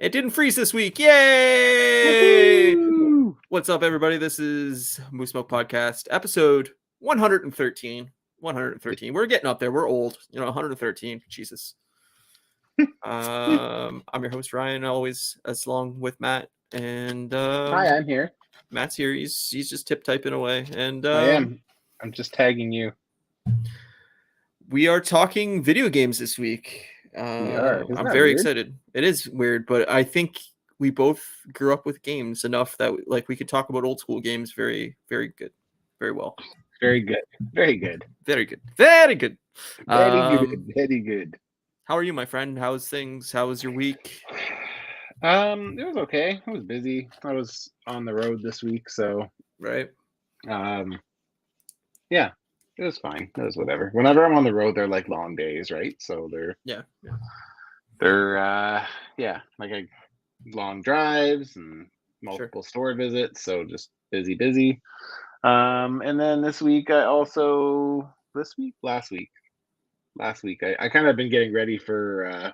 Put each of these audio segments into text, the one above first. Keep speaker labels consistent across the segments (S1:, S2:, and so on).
S1: It didn't freeze this week. Yay!
S2: Woo-hoo!
S1: What's up, everybody? This is Moose Smoke Podcast, episode 113. 113. We're getting up there. We're old. 113. Jesus. I'm your host, Ryan, always as along with Matt. And
S2: Hi, I'm here.
S1: Matt's here. He's just tip typing away. And
S2: I am. I'm just tagging you.
S1: we are talking video games this week.
S2: We are. Isn't
S1: I'm
S2: that
S1: very
S2: weird?
S1: excited. It is weird, but I think we both grew up with games enough that we could talk about old school games very, very good, very well.
S2: Very good. Very good.
S1: Very good. Very good.
S2: Very good. Very good.
S1: How are you, my friend? How's things? How was your week?
S2: It was okay. I was busy. I was on the road this week, so
S1: Right.
S2: yeah, it was fine. It was whatever. Whenever I'm on the road, they're like long days, right? So they're like long drives and multiple store visits. So just busy. And then last week, I kind of been getting ready for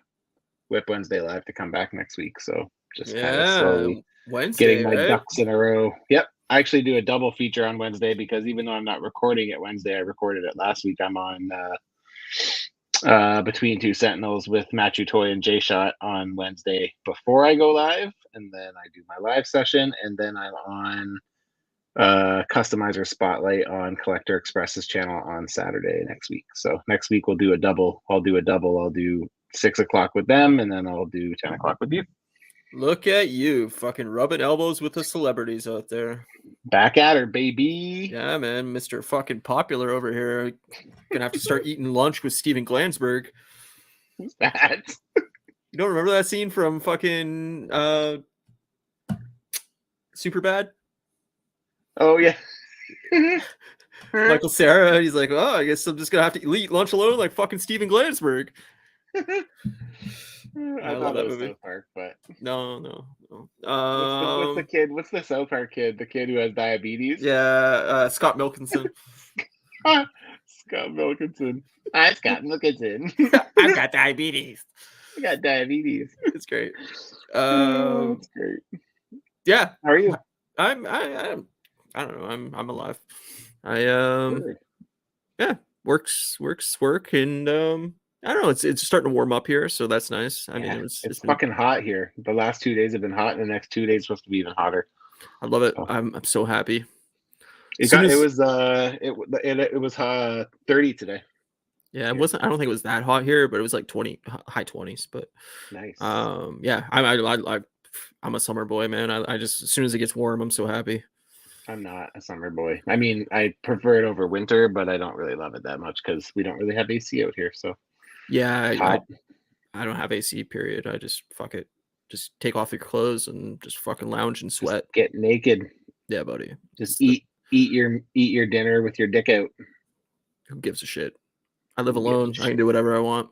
S2: Whip Wednesday Live to come back next week. So just kind of slowly
S1: Wednesday,
S2: getting my
S1: right?
S2: ducks in a row. Yep. I actually do a double feature on Wednesday because even though I'm not recording it Wednesday, I recorded it last week. I'm on Between Two Sentinels with Matthew Toy and Jay Shot on Wednesday before I go live. And then I do my live session. And then I'm on Customizer Spotlight on Collector Express's channel on Saturday next week. So next week we'll do a double. I'll do 6 o'clock with them, and then I'll do 10 o'clock with you.
S1: Look at you, fucking rubbing elbows with the celebrities out there.
S2: Back at her, baby.
S1: Yeah, man, Mr. fucking Popular over here. Gonna have to start eating lunch with Steven Glansberg.
S2: Who's that?
S1: You don't remember that scene from fucking Superbad?
S2: Oh yeah.
S1: Michael Cera, he's like, oh, I guess I'm just gonna have to eat lunch alone like fucking Steven Glansberg.
S2: I love that movie. South Park, but
S1: no.
S2: What's the kid? What's the South Park kid? The kid who has diabetes?
S1: Yeah, Scott Milkinson.
S2: Scott Milkinson. I'm Scott Milkinson.
S1: I've got diabetes.
S2: I got diabetes.
S1: It's great.
S2: It's great.
S1: Yeah.
S2: How are you?
S1: I don't know. I'm alive. Work, and I don't know. It's starting to warm up here, so that's nice. I mean, it's been
S2: fucking hot here. The last 2 days have been hot, and the next 2 days supposed to be even hotter.
S1: I love it. I'm so happy.
S2: It was 30 today.
S1: Yeah, it wasn't. I don't think it was that hot here, but it was like 20, high 20s. But
S2: nice.
S1: Yeah, I'm a summer boy, man. I just, as soon as it gets warm, I'm so happy.
S2: I'm not a summer boy. I mean, I prefer it over winter, but I don't really love it that much because we don't really have AC out here. So
S1: yeah, I don't have AC. Period. I just fuck it. Just take off your clothes and just fucking lounge and sweat.
S2: Just get naked.
S1: Yeah, buddy.
S2: Just eat your dinner with your dick out.
S1: Who gives a shit? I live alone. I can do whatever I want.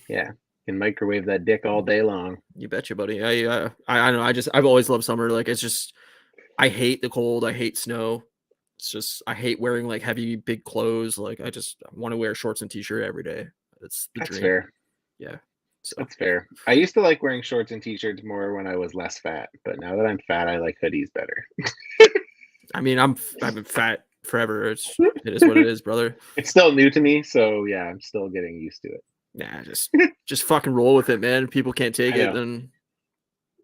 S2: Yeah, you can microwave that dick all day long.
S1: You betcha, buddy. I know. I've always loved summer. Like, it's just, I hate the cold. I hate snow. It's just, I hate wearing like heavy, big clothes. Like, I just want to wear shorts and t-shirt every day. That's dream.
S2: Fair.
S1: Yeah. So. That's
S2: fair. I used to like wearing shorts and t-shirts more when I was less fat, but now that I'm fat, I like hoodies better.
S1: I mean, I've been fat forever. It is what it is, brother.
S2: It's still new to me, so yeah, I'm still getting used to it.
S1: Yeah, just fucking roll with it, man. If people can't take it, then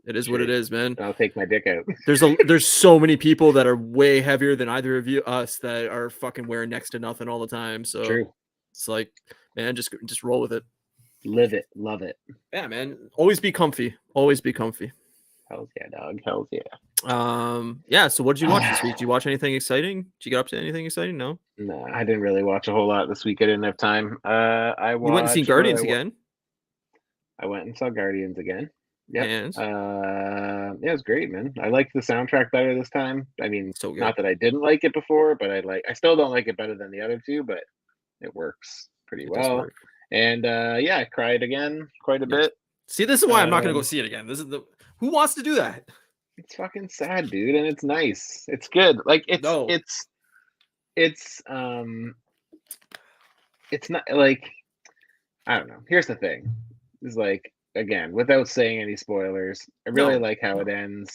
S1: it is what it is, man.
S2: I'll take my dick out.
S1: There's so many people that are way heavier than either of us that are fucking wearing next to nothing all the time. So
S2: true. It's
S1: like, man, just roll with it.
S2: Live it, love it.
S1: Yeah, man. Always be comfy. Always be comfy.
S2: Hells yeah, dog. Hells yeah.
S1: Yeah. So what did you watch this week? Did you watch anything exciting? Did you get up to anything exciting? No,
S2: I didn't really watch a whole lot this week. I didn't have time. You
S1: went and seen Guardians again.
S2: I went and saw Guardians again. Yeah.
S1: And
S2: it was great, man. I liked the soundtrack better this time. I mean,
S1: so good.
S2: Not that I didn't like it before, but I still don't like it better than the other two, but it works pretty well. And I cried again quite a bit.
S1: See, this is why I'm not gonna go see it again. This is who wants to do that?
S2: It's fucking sad, dude, and it's nice. It's good. Like it's not like, I don't know. Here's the thing. It's like again, without saying any spoilers, I really
S1: No,
S2: like how
S1: no.
S2: it ends.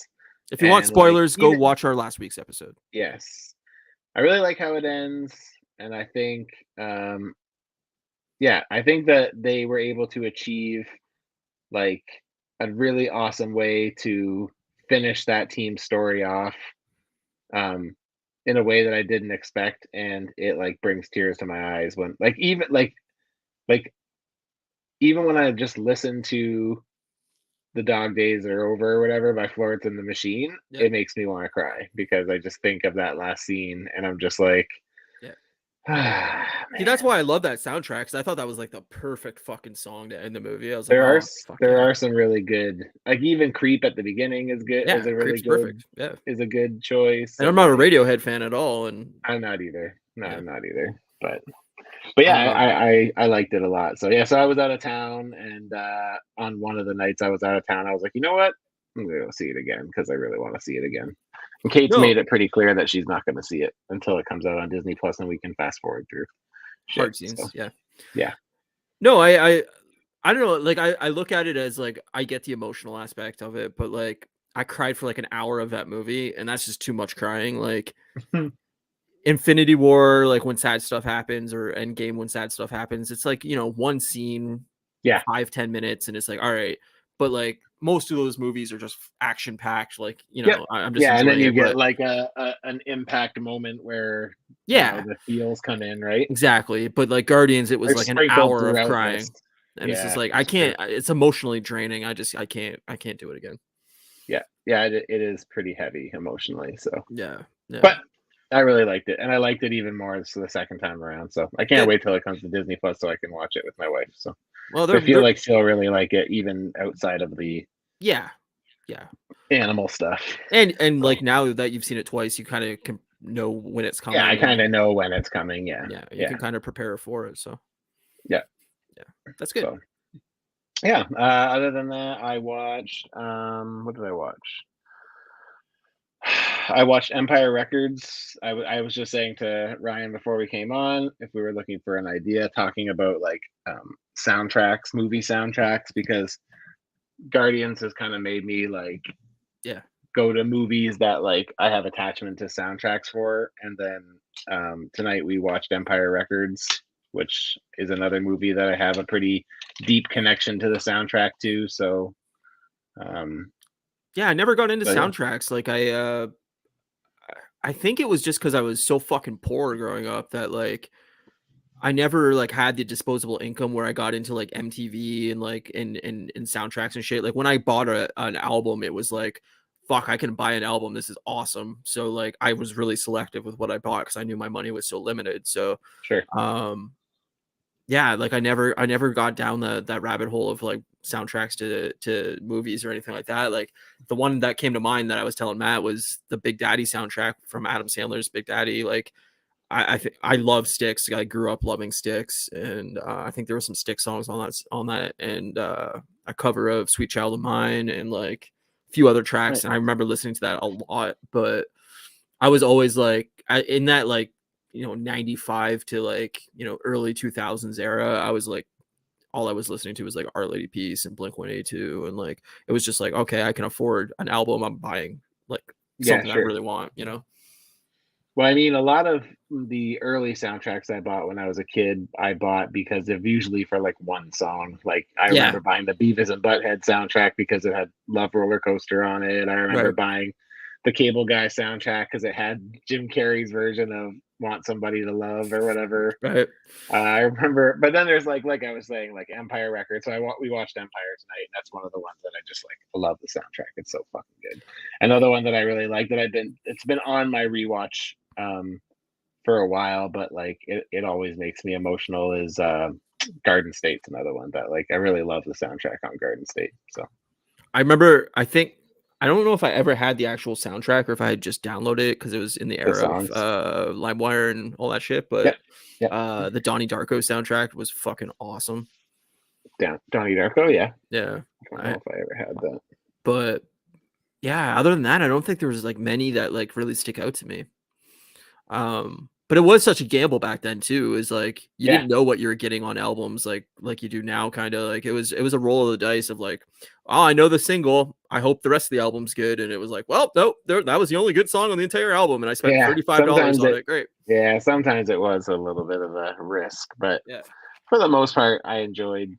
S1: If you want
S2: And like
S1: spoilers, go
S2: even
S1: watch our last week's episode.
S2: yes, I really like how it ends. And I think yeah, I think that they were able to achieve like a really awesome way to finish that team story off um in a way that I didn't expect, and it like brings tears to my eyes when like even when I just listen to The Dog Days Are Over or whatever by Florence and the Machine,
S1: Yeah.
S2: it makes me want to cry because I just think of that last scene and I'm just like,
S1: Yeah.
S2: ah,
S1: See, that's
S2: man.
S1: why I love that soundtrack, because I thought that was like the perfect fucking song to end the movie. I was like, oh fuck
S2: There
S1: yeah.
S2: are some really good, like even Creep at the beginning is good,
S1: Yeah, Creep's perfect. Yeah.
S2: is a good choice,
S1: And I'm
S2: and
S1: not a
S2: like
S1: Radiohead fan at all. And
S2: I'm not either. No,
S1: yeah.
S2: I'm not either. But yeah,
S1: Um
S2: I liked it a lot. So yeah, so I was out of town, and on one of the nights I was out of town, I was like, you know what? I'm gonna go see it again because I really want to see it again. And Kate's
S1: no,
S2: made it pretty clear that she's not going to see it until it comes out on Disney Plus, and we can fast forward through shit.
S1: hard
S2: So
S1: scenes. Yeah.
S2: yeah,
S1: No, I don't know. Like I look at it as like I get the emotional aspect of it, but like I cried for like an hour of that movie, and that's just too much crying. Like Infinity War, like when sad stuff happens, or Endgame when sad stuff happens, it's like, one scene,
S2: yeah,
S1: 5-10 minutes, and it's like, all right. But like most of those movies are just action packed. Like,
S2: yep,
S1: I'm just
S2: yeah. And then
S1: enjoying
S2: you
S1: it.
S2: get
S1: But
S2: like an impact moment where
S1: yeah,
S2: the feels come in, right?
S1: exactly. But like Guardians, it was
S2: They're
S1: like an
S2: sprinkled
S1: hour of
S2: throughout this.
S1: crying. And it's just
S2: Yeah,
S1: like I
S2: it's true.
S1: can't, it's emotionally draining. I can't do it again.
S2: Yeah, yeah. It is pretty heavy emotionally. So,
S1: Yeah. Yeah.
S2: but I really liked it, and I liked it even more the second time around. So I can't
S1: Good.
S2: wait till it comes to Disney Plus so I can watch it with my wife. So
S1: Well,
S2: I feel
S1: they're
S2: like she'll really like it, even outside of the
S1: yeah. Yeah.
S2: animal stuff.
S1: And
S2: So
S1: like now that you've seen it twice, you kind of can know when it's
S2: yeah, I
S1: coming,
S2: kind
S1: and
S2: of know when it's coming. Yeah,
S1: yeah, you
S2: yeah,
S1: can kind of prepare for it. So
S2: yeah.
S1: yeah, that's good.
S2: So yeah. Other than that, I watched. What did I watch? I watched Empire Records. I was just saying to Ryan before we came on if we were looking for an idea, talking about like soundtracks, movie soundtracks, because Guardians has kind of made me like
S1: Yeah.
S2: go to movies that like I have attachment to soundtracks for. And then tonight we watched Empire Records, which is another movie that I have a pretty deep connection to the soundtrack to. So um,
S1: Yeah, I never got into
S2: yeah,
S1: soundtracks. Like I think it was just because I was so fucking poor growing up that like I never like had the disposable income where I got into like MTV and like in soundtracks and shit. Like when I bought an album, it was like, fuck, I can buy an album. This is awesome. So like I was really selective with what I bought because I knew my money was so limited. So
S2: sure.
S1: um yeah, like I never got down that rabbit hole of like soundtracks to movies or anything like that. Like the one that came to mind that I was telling Matt was the Big Daddy soundtrack from Adam Sandler's Big Daddy. Like I think I love Styx. I grew up loving Styx, and I think there were some Styx songs on that, and a cover of "Sweet Child of Mine" and like a few other
S2: Right.
S1: tracks. And I remember listening to that a lot. But I was always like in that like 95 to like early 2000s era. I was like all I was listening to was like Our Lady Peace and Blink 182, and like it was just like, okay, I can afford an album. I'm buying like
S2: Yeah,
S1: something I
S2: sure.
S1: really want.
S2: Well, I mean, a lot of the early soundtracks I bought when I was a kid, I bought because they're usually for like one song. Like I
S1: Yeah,
S2: remember buying the Beavis and Butthead soundtrack because it had Love Roller Coaster on it. I remember
S1: right,
S2: buying the Cable Guy soundtrack because it had Jim Carrey's version of Want Somebody to Love or whatever.
S1: right.
S2: I remember, but then there's like I was saying, like Empire Records. So we watched Empire tonight, and that's one of the ones that I just like love the soundtrack. It's so fucking good. Another one that I really like that it's been on my rewatch for a while, but like it always makes me emotional is Garden State's another one that like I really love the soundtrack on Garden State. So
S1: I remember, I don't know if I ever had the actual soundtrack or if I had just downloaded it because it was in the
S2: the
S1: era of
S2: songs,
S1: LimeWire and all that shit. But
S2: yep, yep.
S1: the Donnie Darko soundtrack was fucking awesome.
S2: Donnie Darko, yeah.
S1: Yeah.
S2: I don't know
S1: I,
S2: if I ever had that.
S1: but yeah, other than that, I don't think there was like many that like really stick out to me. But it was such a gamble back then too. Is like you
S2: Yeah,
S1: didn't know what you were getting on albums like you do now. Kind of like it was a roll of the dice of like, oh, I know the single. I hope the rest of the album's good. And it was like, well, nope, that was the only good song on the entire album, and I spent
S2: yeah.
S1: $35 on it. Great.
S2: Sometimes it was a little bit of a risk, but
S1: Yeah.
S2: for the most part, I enjoyed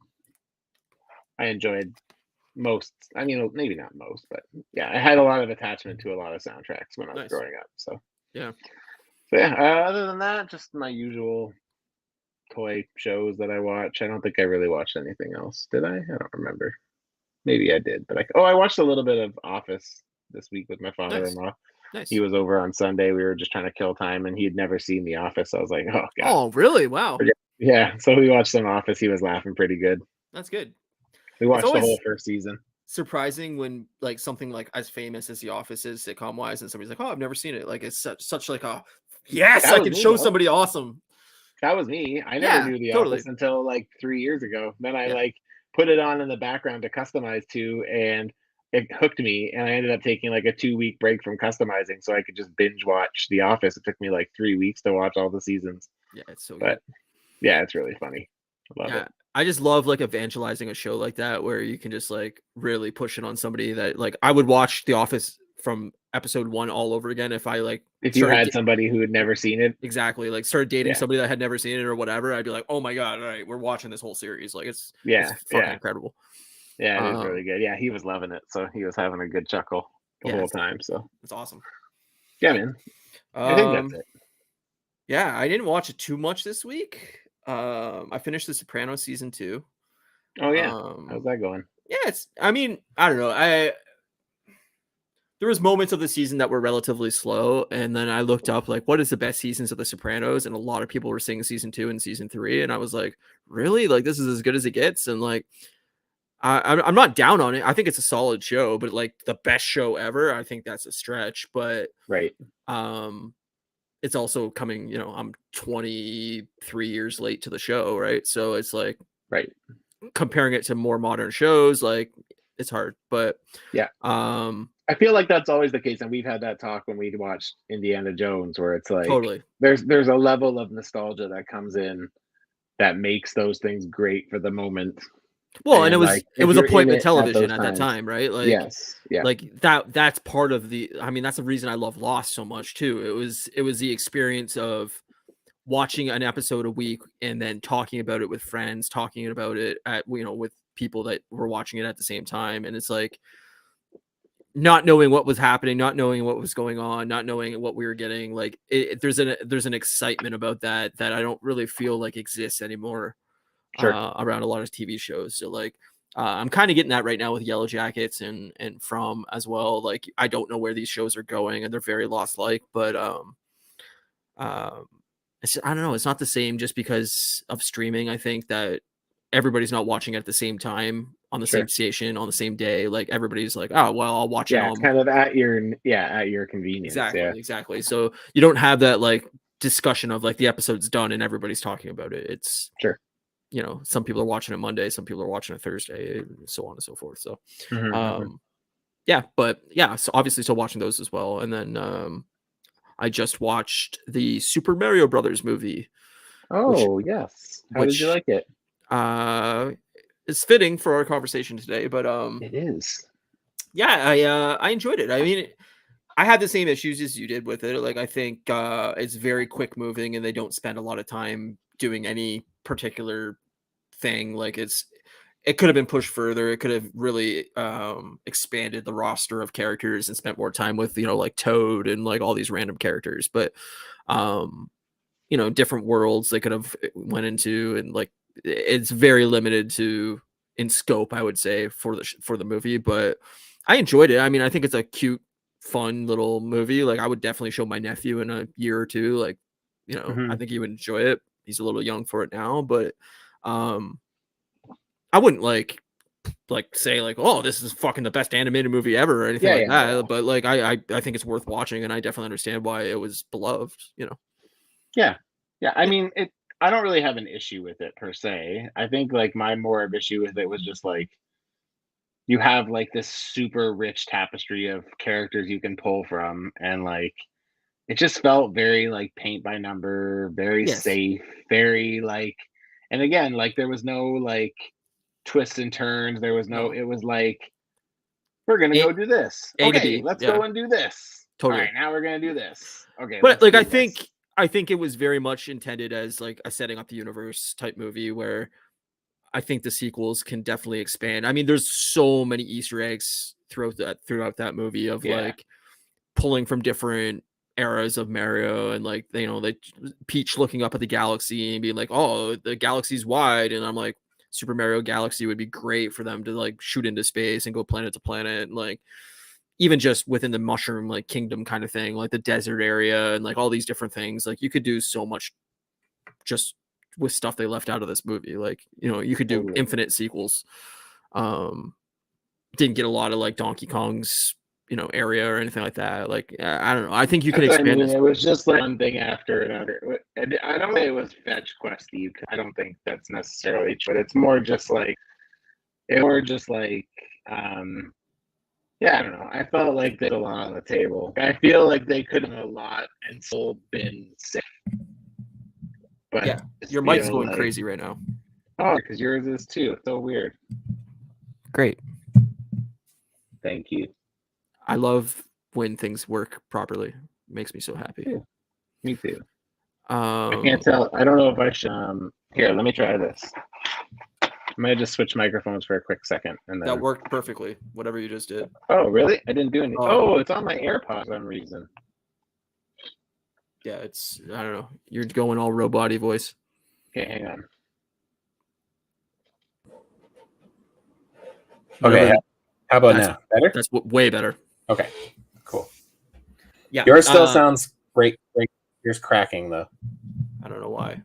S2: most. I mean, maybe not most, but yeah, I had a lot of attachment to a lot of soundtracks when I was
S1: Nice.
S2: growing up.
S1: Yeah.
S2: So yeah. Other than that, just my usual toy shows that I watch. I don't think I really watched anything else. Did I? I don't remember. Maybe I did, but I watched a little bit of Office this week with my
S1: Nice.
S2: father-in-law. He
S1: Nice.
S2: was over on Sunday. We were just trying to kill time, and he had never seen The Office. So I was like, "Oh God,
S1: Oh, really? Wow.
S2: forget." Yeah. So we watched some Office. He was laughing pretty good.
S1: That's good.
S2: We
S1: It's
S2: watched the whole
S1: always
S2: first season.
S1: surprising when like something like as famous as The Office is sitcom wise, and somebody's like, "Oh, I've never seen it." Like it's such like a yes,
S2: That
S1: I
S2: was
S1: can
S2: me
S1: show
S2: though.
S1: somebody awesome.
S2: That was me. I never
S1: Yeah,
S2: knew The
S1: totally.
S2: Office until like 3 years ago. Then I
S1: Yeah,
S2: like put it on in the background to customize to, and it hooked me. And I ended up taking like a 2 week break from customizing so I could just binge watch The Office. It took me like 3 weeks to watch all the seasons,
S1: yeah, it's so good.
S2: but yeah, it's really funny. I love it.
S1: Yeah, I just love like evangelizing a show like that where you can just like really push it on somebody that like I would watch The Office from episode one all over again if I like
S2: If you
S1: started
S2: had somebody who had never seen it,
S1: exactly like started dating
S2: yeah,
S1: somebody that had never seen it or whatever. I'd be like, oh my god, all right, we're watching this whole series. Like it's
S2: yeah,
S1: fucking
S2: yeah,
S1: incredible.
S2: yeah, it is really
S1: Um,
S2: good. Yeah, he was loving it. So he was having a good chuckle the
S1: yeah,
S2: whole time. So
S1: it's awesome.
S2: yeah, man, I think that's
S1: Um,
S2: it.
S1: yeah, I didn't watch it too much this week. I finished the Sopranos season two.
S2: Oh, yeah. How's
S1: Um,
S2: that going?
S1: yeah, it's. I mean, I don't know. There was moments of the season that were relatively slow, and then I looked up like what is the best seasons of the Sopranos, and a lot of people were saying season two and season three, and I was like, really, like this is as good as it gets, and like I'm not down on it. I think it's a solid show, but like the best show ever, I think that's a stretch. But
S2: Right,
S1: um, it's also coming. I'm 23 years late to the show, right? So it's like
S2: right.
S1: comparing it to more modern shows, like it's hard. But
S2: Yeah.
S1: um,
S2: I feel like that's always the case, and we've had that talk when we watched Indiana Jones, where it's like
S1: totally.
S2: there's a level of nostalgia that comes in that makes those things great for the moment,
S1: Well, and it
S2: and,
S1: was
S2: like,
S1: it
S2: if
S1: was
S2: you're in
S1: appointment
S2: it at
S1: television
S2: those
S1: at that
S2: times.
S1: time, right?
S2: Yes. Yeah.
S1: Like that's part of the I mean, that's the reason I love Lost so much too. It was the experience of watching an episode a week and then talking about it with friends, talking about it at with people that were watching it at the same time. And it's like not knowing what was happening, not knowing what was going on, not knowing what we were getting. Like there's an excitement about that I don't really feel like exists anymore
S2: Sure.
S1: around a lot of TV shows. So like I'm kind of getting that right now with Yellow Jackets and From as well. Like I don't know where these shows are going and they're very lost like, but um I don't know, it's not the same just because of streaming. I think that everybody's not watching it at the same time on the same
S2: Sure.
S1: station on the same day. Like everybody's like, oh well, I'll watch it
S2: Yeah, it's
S1: on
S2: kind of at your convenience. Yeah.
S1: exactly. So you don't have that like discussion of like the episode's done and everybody's talking about it. It's
S2: Sure.
S1: some people are watching it Monday, some people are watching it Thursday, and so on and so forth. So,
S2: Mhm, mhm.
S1: um, yeah, but yeah, so obviously still watching those as well. And then I just watched the Super Mario Brothers movie, which
S2: Oh, yes. How did you
S1: which
S2: like it?
S1: uh is fitting for our conversation today. But
S2: It is.
S1: yeah, I enjoyed it. I mean, I had the same issues as you did with it. Like I think it's very quick moving, and they don't spend a lot of time doing any particular thing. Like it could have been pushed further. It could have really expanded the roster of characters and spent more time with like Toad and like all these random characters. But um, different worlds they could have went into, and like it's very limited to in scope, I would say, for the movie. But I enjoyed it. I mean, I think it's a cute, fun little movie. Like I would definitely show my nephew in a year or two. Like, I
S2: Mhm.
S1: think he would enjoy it. He's a little young for it now, but um I wouldn't like say like, oh, this is fucking the best animated movie ever or anything
S2: Yeah,
S1: like
S2: yeah, no,
S1: that.
S2: no.
S1: But like I think it's worth watching, and I definitely understand why it was beloved.
S2: Yeah. Yeah, I
S1: Yeah.
S2: mean, I don't really have an issue with it per se. I think, like, my more of issue with it was just, like, you have, like, this super rich tapestry of characters you can pull from, and, like, it just felt very like paint by number, very
S1: Yes.
S2: safe, very like, and again, like there was no like twists and turns. There was no,
S1: No.
S2: it was like, we're gonna
S1: A
S2: go do this.
S1: A to
S2: Okay,
S1: B.
S2: let's
S1: Yeah,
S2: go and do this. All
S1: totally.
S2: right, now we're gonna do this. Okay,
S1: But,
S2: let's
S1: like,
S2: do this.
S1: I think it was very much intended as, like, a setting up the universe type movie where I think the sequels can definitely expand. I mean, there's so many Easter eggs throughout that movie of,
S2: Yeah,
S1: like, pulling from different eras of Mario and, like, you know, like, Peach looking up at the galaxy and being like, "Oh, the galaxy's wide," and I'm like, Super Mario Galaxy would be great for them to, like, shoot into space and go planet to planet, and, like, even just within the mushroom like kingdom kind of thing, like the desert area and like all these different things. Like you could do so much just with stuff they left out of this movie. Like, you know, you could do
S2: totally.
S1: infinite sequels. Um didn't get a lot of like Donkey Kong's, you know, area or anything like that. Like I don't know. I think you could
S2: That's what I
S1: expand
S2: mean.
S1: this.
S2: It was just like one thing after another. I don't say it was fetch questy. I don't think that's necessarily true. But it's more just like it more just like yeah, I don't know. I felt like they had a lot on the table. I feel like they could have done a lot and still been sick. But
S1: Yeah.
S2: I just
S1: Your mic's
S2: feel
S1: going
S2: like
S1: crazy right now.
S2: oh, because yours is too. It's so weird.
S1: Great.
S2: Thank you.
S1: I love when things work properly. It makes me so happy.
S2: Yeah, me too. I can't
S1: Um
S2: tell. I don't know if I should. Here, let me try this. I might just switch microphones for a quick second, and
S1: that
S2: then.
S1: worked perfectly, whatever you just did.
S2: Oh, really? I didn't do any.
S1: Oh,
S2: Oh, it's on my AirPods for some reason.
S1: yeah, it's I don't know. You're going all robot voice.
S2: Okay, hang on.
S1: Whatever.
S2: Okay, how about
S1: That's
S2: now? Better?
S1: that's way better.
S2: Okay, cool.
S1: Yeah.
S2: Yours still sounds great. Yours cracking though.
S1: I don't know why.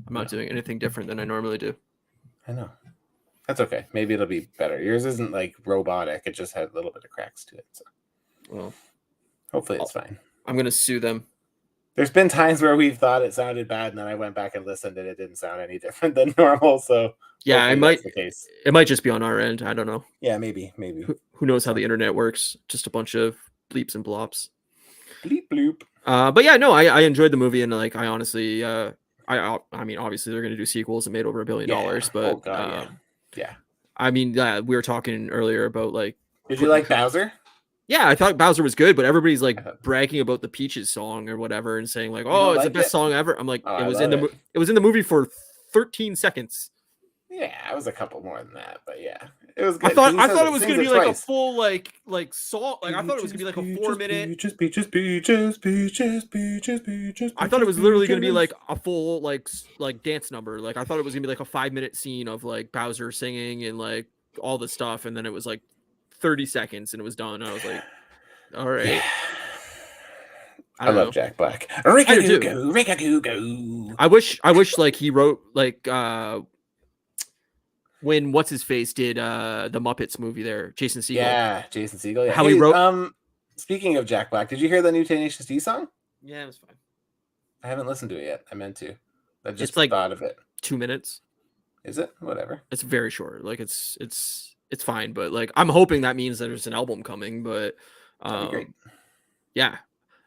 S1: I'm not
S2: No,
S1: doing anything different than I normally do.
S2: I know. That's okay. Maybe it'll be better. Yours isn't like robotic. It just had a little bit of cracks to it. So
S1: Well,
S2: hopefully it's fine.
S1: I'm gonna sue them.
S2: There's been times where we've thought it sounded bad, and then I went back and listened, and it didn't sound any different than normal. So
S1: Yeah,
S2: hopefully that's the case.
S1: it might just be on our end. I don't know.
S2: Yeah, maybe.
S1: Who knows how the internet works? Just a bunch of bleeps and blops.
S2: Bleep bloop.
S1: But yeah, no, I enjoyed the movie and like I honestly I mean obviously they're gonna do sequels and made over $1 billion, but
S2: oh god, yeah.
S1: I mean we were talking earlier about like
S2: Did you like Bowser?
S1: Yeah, I thought Bowser was good, but everybody's like
S2: thought...
S1: bragging about the Peaches song or whatever and saying like,
S2: You
S1: "Oh,
S2: don't
S1: it's
S2: like
S1: the best
S2: it?
S1: song ever." I'm like,
S2: Oh,
S1: it was in the
S2: it.
S1: it was in the movie for 13 seconds.
S2: Yeah, it was a couple more than that, but yeah, it was good.
S1: I thought it was gonna be like
S2: twice.
S1: a full like song. Like I thought it was gonna be like a 4-minute.
S2: Peaches.
S1: I thought it was literally gonna be like a full like dance number. Like I thought it was gonna be like a 5-minute scene of like Bowser singing and like all the stuff, and then it was like 30 seconds and it was done. I was like, all right.
S2: Yeah.
S1: I
S2: love Jack Black.
S1: I do too.
S2: Rick-a-goo-goo.
S1: I wish like he wrote like when what's his face did the Muppets movie there, Jason Segel.
S2: Yeah, Jason Segel. Yeah.
S1: How he wrote.
S2: Speaking of Jack Black, did you hear the new Tenacious D song?
S1: Yeah, it was fine.
S2: I haven't listened to it yet. I meant to. I just
S1: it's like
S2: thought of it.
S1: 2 minutes.
S2: Is it? Whatever.
S1: It's very short. Like it's fine, but like I'm hoping that means there's an album coming. But
S2: That'd be great.
S1: Yeah.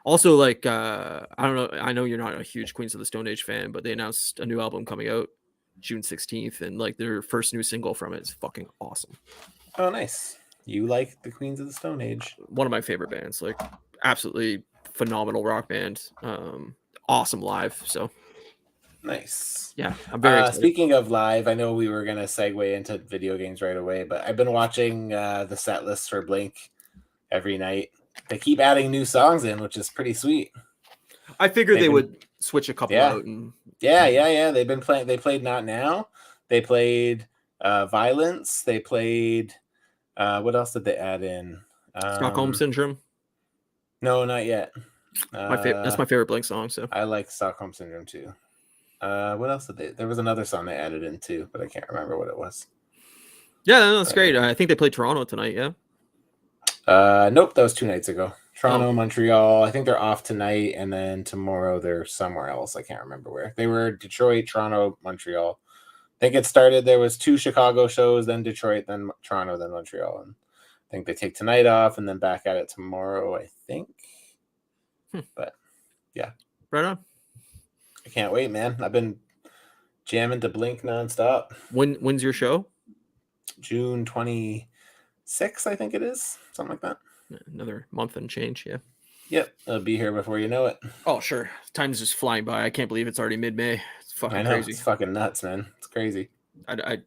S1: Also, like I don't know. I know you're not a huge Queens of the Stone Age fan, but they announced a new album coming out June 16th, and like their first new single from it is fucking awesome.
S2: Oh, nice. You like the Queens of the Stone Age?
S1: One of my favorite bands. Like absolutely phenomenal rock band. Awesome live. So
S2: nice.
S1: Yeah, I'm very excited.
S2: Speaking of live, I know we were gonna segue into video games right away, but I've been watching the set list for Blink every night. They keep adding new songs in, which is pretty sweet.
S1: I figured they would switch a couple out. And
S2: yeah. They've been playing. They played Not Now. They played Violence. They played. What else did they add in?
S1: Stockholm Syndrome.
S2: No, not yet.
S1: That's my favorite Blink song. So
S2: I like Stockholm Syndrome too. What else did they? There was another song they added in too, but I can't remember what it was.
S1: Yeah, that's great. I think they played Toronto tonight. Yeah.
S2: Nope, that was 2 nights ago. Toronto, Montreal. I think they're off tonight, and then tomorrow they're somewhere else. I can't remember where. They were Detroit, Toronto, Montreal. I think it started. There was 2 Chicago shows, then Detroit, then Toronto, then Montreal. And I think they take tonight off, and then back at it tomorrow. I think. But
S3: Yeah.
S1: Right on.
S3: I can't wait, man. I've been jamming to Blink nonstop.
S1: When's your show?
S3: June 26th, I think it is. Something like that.
S1: Another month and change, yeah.
S3: Yep. It'll be here before you know it.
S1: Oh, sure. Time's just flying by. I can't believe it's already mid-May. It's fucking
S3: I know.
S1: crazy.
S3: It's fucking nuts, man. It's crazy.
S1: I don't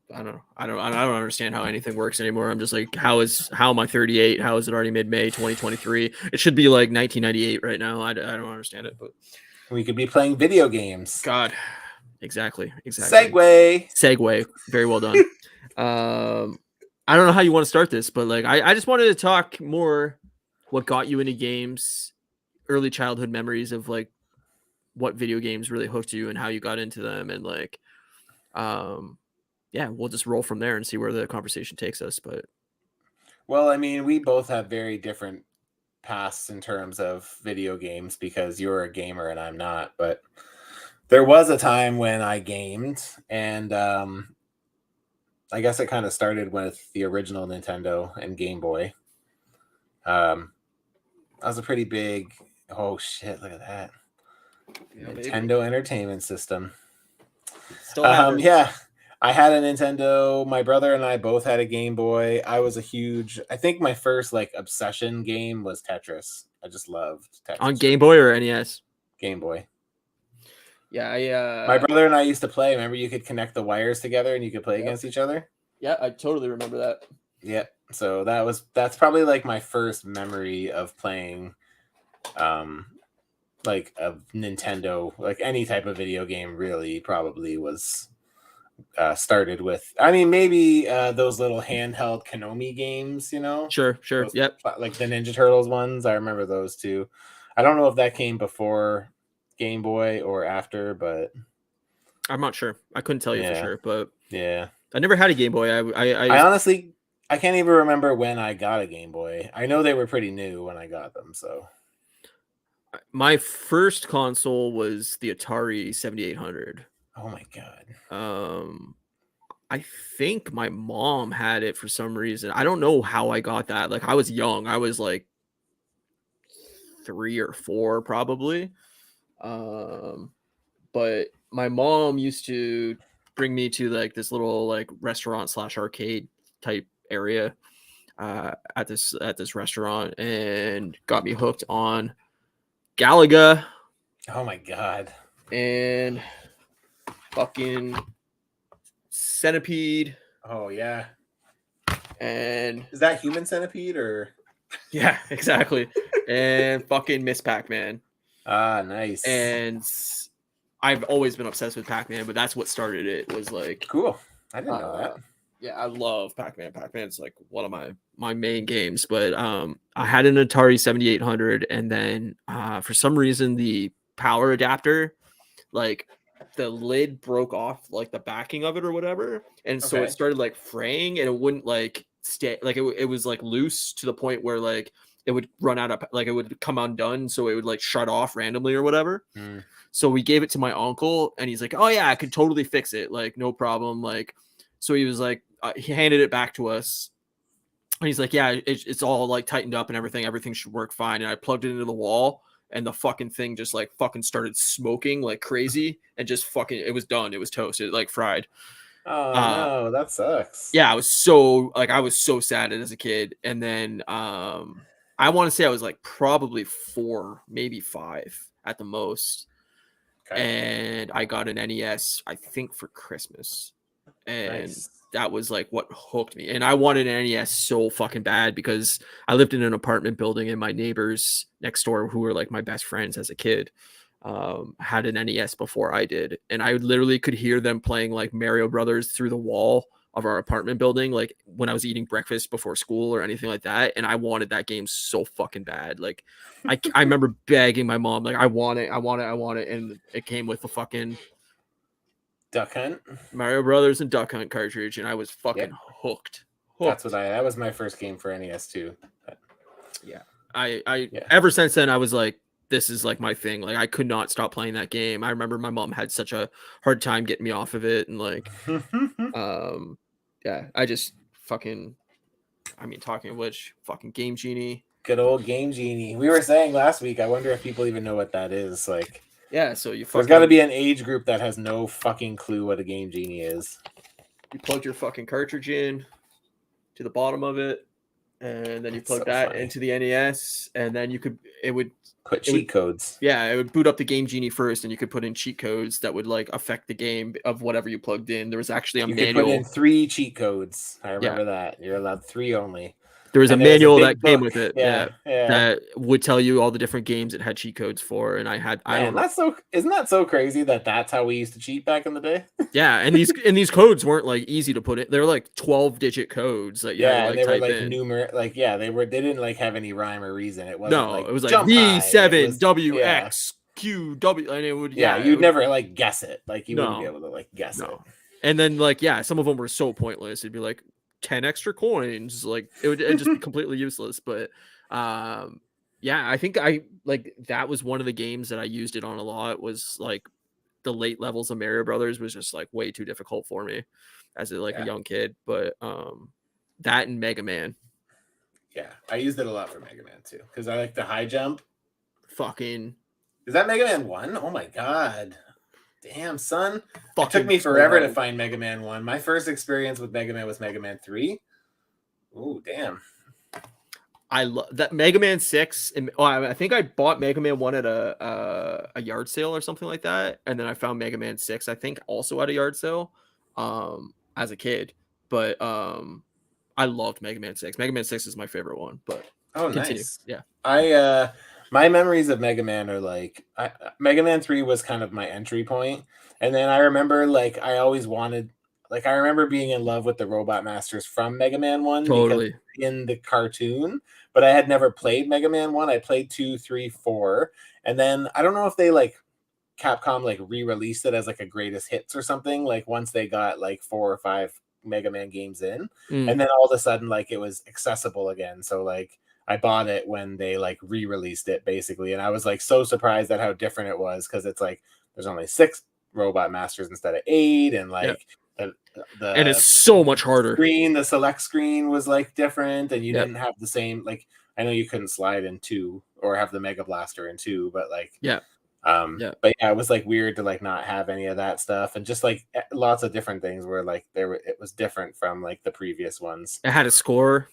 S1: know. I don't understand how anything works anymore. I'm just like, how am I 38? How is it already mid-May 2023? It should be like 1998 right now. I don't understand it, but
S3: We could be playing video games.
S1: God, exactly.
S3: Segue.
S1: Very well done. I don't know how you want to start this, but like, I just wanted to talk more what got you into games, early childhood memories of like what video games really hooked you and how you got into them, and like, yeah, we'll just roll from there and see where the conversation takes us. But
S3: Well, I mean, we both have very different pasts in terms of video games because you're a gamer and I'm not. But there was a time when I gamed, and I guess it kind of started with the original Nintendo and Game Boy. I was a pretty big. Oh shit! Look at that.
S1: yeah,
S3: Nintendo Entertainment System.
S1: Still have it.
S3: Yeah, I had a Nintendo. My brother and I both had a Game Boy. I was a huge. I think my first like obsession game was Tetris. I just loved Tetris.
S1: On Game Boy or NES?
S3: Game Boy.
S1: Yeah,
S3: my brother and I used to play. Remember, you could connect the wires together and you could play
S1: Yep.
S3: against each other.
S1: Yeah, I totally remember that.
S3: Yeah. So that's probably like my first memory of playing, like a Nintendo, like any type of video game. Really, probably was started with. I mean, maybe those little handheld Konami games. You know.
S1: Sure.
S3: Those,
S1: Yep.
S3: Like the Ninja Turtles ones. I remember those too. I don't know if that came before Game Boy or after, but
S1: I'm not sure. I couldn't tell you for sure, but
S3: yeah,
S1: I never had a Game Boy.
S3: I honestly, I can't even remember when I got a Game Boy. I know they were pretty new when I got them. So
S1: my first console was the Atari 7800.
S3: Oh my god.
S1: I think my mom had it for some reason. I don't know how I got that. Like, I was young. I was like 3 or 4 probably. But my mom used to bring me to like this little like restaurant / arcade type area at this restaurant, and got me hooked on Galaga.
S3: Oh my god.
S1: And fucking Centipede.
S3: Oh yeah.
S1: And
S3: is that Human Centipede or?
S1: Yeah, exactly. And fucking Miss Pac-Man.
S3: Ah, nice.
S1: And I've always been obsessed with Pac-Man, but that's what started it. Was like,
S3: cool. I didn't know that.
S1: Yeah, I love Pac-Man. Pac-Man's like one of my main games. But I had an Atari 7800, and then for some reason the power adapter, like the lid broke off, like the backing of it or whatever, and so it started like fraying, and it wouldn't like stay. Like it was like loose to the point where like it would run out of, like it would come undone, so it would like shut off randomly or whatever. So we gave it to my uncle, and he's like, "Oh yeah, I could totally fix it. Like no problem." Like, so he was like, he handed it back to us, and he's like, "Yeah, it's all like tightened up and everything. Everything should work fine." And I plugged it into the wall, and the fucking thing just like fucking started smoking like crazy, and just fucking, it was done. It was toast. It like fried.
S3: Oh no, that sucks.
S1: Yeah, I was so sad as a kid. And then I want to say I was like probably 4, maybe 5 at the most. And I got an NES, I think, for Christmas. And that was like what hooked me. And I wanted an NES so fucking bad because I lived in an apartment building, and my neighbors next door, who were like my best friends as a kid, had an NES before I did. And I literally could hear them playing like Mario Brothers through the wall of our apartment building, like when I was eating breakfast before school or anything like that. And I wanted that game so fucking bad. Like I remember begging my mom, like, I want it. And it came with the fucking
S3: Duck Hunt,
S1: Mario Brothers and Duck Hunt cartridge, and I was fucking hooked.
S3: That's what that was my first game for NES too. But
S1: yeah, I ever since then I was like, this is like my thing. Like I could not stop playing that game. I remember my mom had such a hard time getting me off of it, and like yeah, I just fucking, I mean, talking of which, fucking Game Genie.
S3: Good old Game Genie. We were saying last week, I wonder if people even know what that is. Like,
S1: Yeah, so you
S3: there's
S1: fucking
S3: got to be an age group that has no fucking clue what a Game Genie is.
S1: you plugged your fucking cartridge in to the bottom of it, and then you
S3: That's
S1: plug
S3: so
S1: that
S3: funny.
S1: into the NES, and then it would
S2: Put
S1: it
S2: cheat
S1: would
S2: codes.
S1: yeah, it would boot up the Game Genie first, and you could put in cheat codes that would like affect the game of whatever you plugged in. There was actually a
S3: You could put in
S1: manual.
S3: 3 cheat codes. I
S1: Yeah,
S3: remember that. You're allowed 3 only.
S1: there was a
S3: And there was a
S1: manual
S3: big
S1: that came
S3: book.
S1: with it.
S3: Yeah, yeah.
S1: That would tell you all the different games it had cheat codes for, and I
S3: Man,
S1: don't.
S3: isn't that so crazy that that's how we used to cheat back in the day?
S1: Yeah, and these codes weren't like easy to put in. They're like 12-digit codes that you had to
S3: Yeah, and
S1: like
S3: they were
S1: type
S3: like
S1: in.
S3: they didn't like have any rhyme or reason. It wasn't
S1: No,
S3: like
S1: it was like
S3: jump high. It was yeah.
S1: V7WXQW, and it would
S3: Yeah,
S1: it
S3: you'd
S1: would,
S3: never like guess it. Like you wouldn't be
S1: no
S3: able to like guess it.
S1: no, and then like yeah, some of them were so pointless. It'd be like 10 extra coins, like it'd just be completely useless. But yeah, I think I like that was one of the games that I used it on a lot. Was like the late levels of Mario Brothers was just like way too difficult for me as a
S3: Yeah.
S1: young kid. But that and Mega Man.
S3: Yeah, I used it a lot for Mega Man too because I like the high jump.
S1: Fucking
S3: Is that Mega Man 1? Oh my god. Damn, son. It took
S1: fucking
S3: me forever to
S1: hard.
S3: find Mega Man 1. My first experience with Mega Man was Mega Man 3. Ooh, damn.
S1: I love that Mega Man 6. And I think I bought Mega Man 1 at a yard sale or something like that. And then I found Mega Man 6, I think, also at a yard sale as a kid. But I loved Mega Man 6. Mega Man 6 is my favorite one. But
S3: Oh,
S1: continue.
S3: nice.
S1: Yeah.
S3: My memories of Mega Man are like Mega Man 3 was kind of my entry point. And then I remember like I always wanted I remember being in love with the Robot Masters from Mega Man 1 because
S1: Totally.
S3: in the cartoon, but I had never played Mega Man 1. I played 2, 3, 4. And then I don't know if they like Capcom like re-released it as like a greatest hits or something, like once they got like 4 or 5 Mega Man games in. And then all of a sudden like it was accessible again. So like I bought it when they like re-released it basically, and I was like so surprised at how different it was because it's like there's only 6 Robot Masters instead of 8, and like
S1: and
S3: the
S1: it's so much harder.
S3: the select screen was like different, and you
S1: Yep.
S3: didn't have the same like I know you couldn't slide in 2 or have the Mega Blaster in 2, but like but yeah, it was like weird to like not have any of that stuff, and just like lots of different things where like it was different from like the previous ones.
S1: It had a score.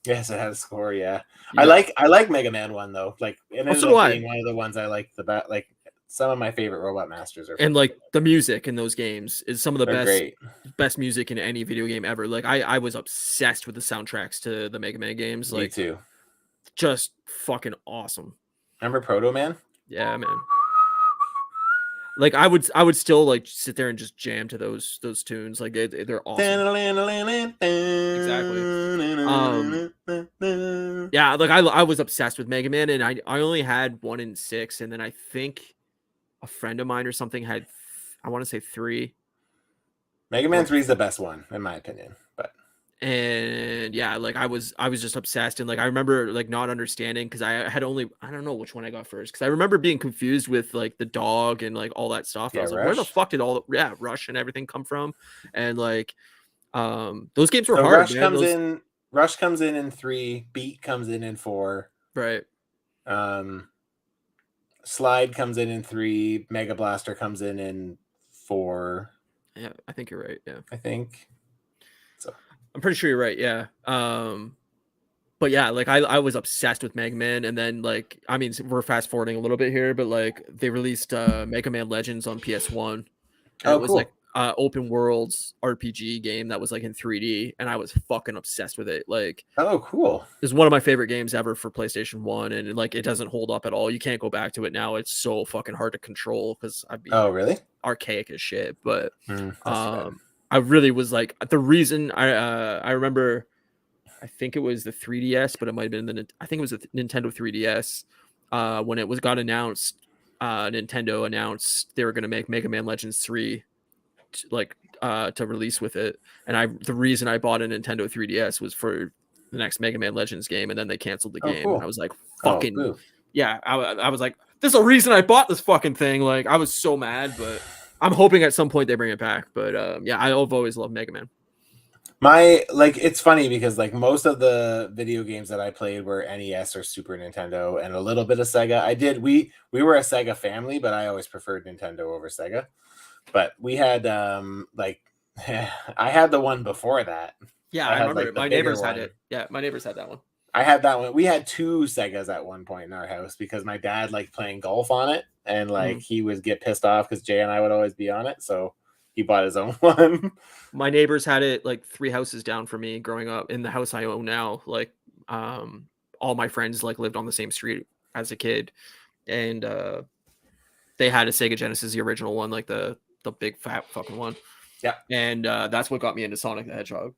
S3: Yes, it had a score. Yeah,
S1: Yeah.
S3: I like Mega Man 1 though. Like it ended
S1: so do
S3: up
S1: I.
S3: being one of the ones I like the best. Like some of my favorite Robot Masters are
S1: And like the music in those games is some of the
S3: they're great.
S1: best music in any video game ever. Like I was obsessed with the soundtracks to the Mega Man games.
S3: Me
S1: Like
S3: too.
S1: just fucking awesome.
S3: Remember Proto Man?
S1: Yeah, man. Like I would still like sit there and just jam to those tunes. Like they're awesome. Exactly. Yeah, like I was obsessed with Mega Man, and I only had 1 and 6, and then I think a friend of mine or something had I want to say 3.
S3: Mega Man 3 is the best one in my opinion, but
S1: and yeah, like I was just obsessed, and like I remember like not understanding because I don't know which one I got first because I remember being confused with like the dog and like all that stuff. I was like, where the fuck did Rush and everything come from? And like those games were hard.
S3: Rush comes in 3, Beat comes in 4,
S1: right?
S3: Slide comes in 3, Mega Blaster comes in 4.
S1: Yeah, I think you're right. Yeah,
S3: I think so.
S1: I'm pretty sure you're right. Yeah. But yeah, like I was obsessed with Mega Man, and then like I mean we're fast forwarding a little bit here, but like they released Mega Man Legends on PS1. And it was
S3: cool.
S1: like open worlds RPG game that was like in 3D, and I was fucking obsessed with it. Like
S3: cool.
S1: It's one of my favorite games ever for PlayStation 1, and like it doesn't hold up at all. You can't go back to it now. It's so fucking hard to control because I'd be
S3: really
S1: archaic as shit. But I really was like the reason I remember I think it was the 3DS, but it might have been I think it was the Nintendo 3DS when it got announced. Nintendo announced they were going to make Mega Man Legends 3 to release with it, and the reason I bought a Nintendo 3DS was for the next Mega Man Legends game, and then they canceled the game.
S3: Cool.
S1: And I was like, fucking yeah, I was like, this is the reason I bought this fucking thing. Like I was so mad, but I'm hoping at some point they bring it back. But yeah, I've always loved Mega Man.
S3: It's funny because like most of the video games that I played were NES or Super Nintendo and a little bit of Sega. We were a Sega family, but I always preferred Nintendo over Sega. But we had I had the one before that.
S1: Yeah,
S3: I
S1: I
S3: had
S1: remember
S3: like
S1: it.
S3: the
S1: My
S3: bigger
S1: neighbors had
S3: one.
S1: it. Yeah, my neighbors had that one.
S3: I had that one. We had 2 Segas at one point in our house because my dad liked playing golf on it, and like he would get pissed off because Jay and I would always be on it, so he bought his own one.
S1: My neighbors had it like 3 houses down from me growing up. In the house I own now, like all my friends like lived on the same street as a kid, and they had a Sega Genesis, the original one, like the big fat fucking one.
S3: Yeah.
S1: And that's what got me into Sonic the Hedgehog.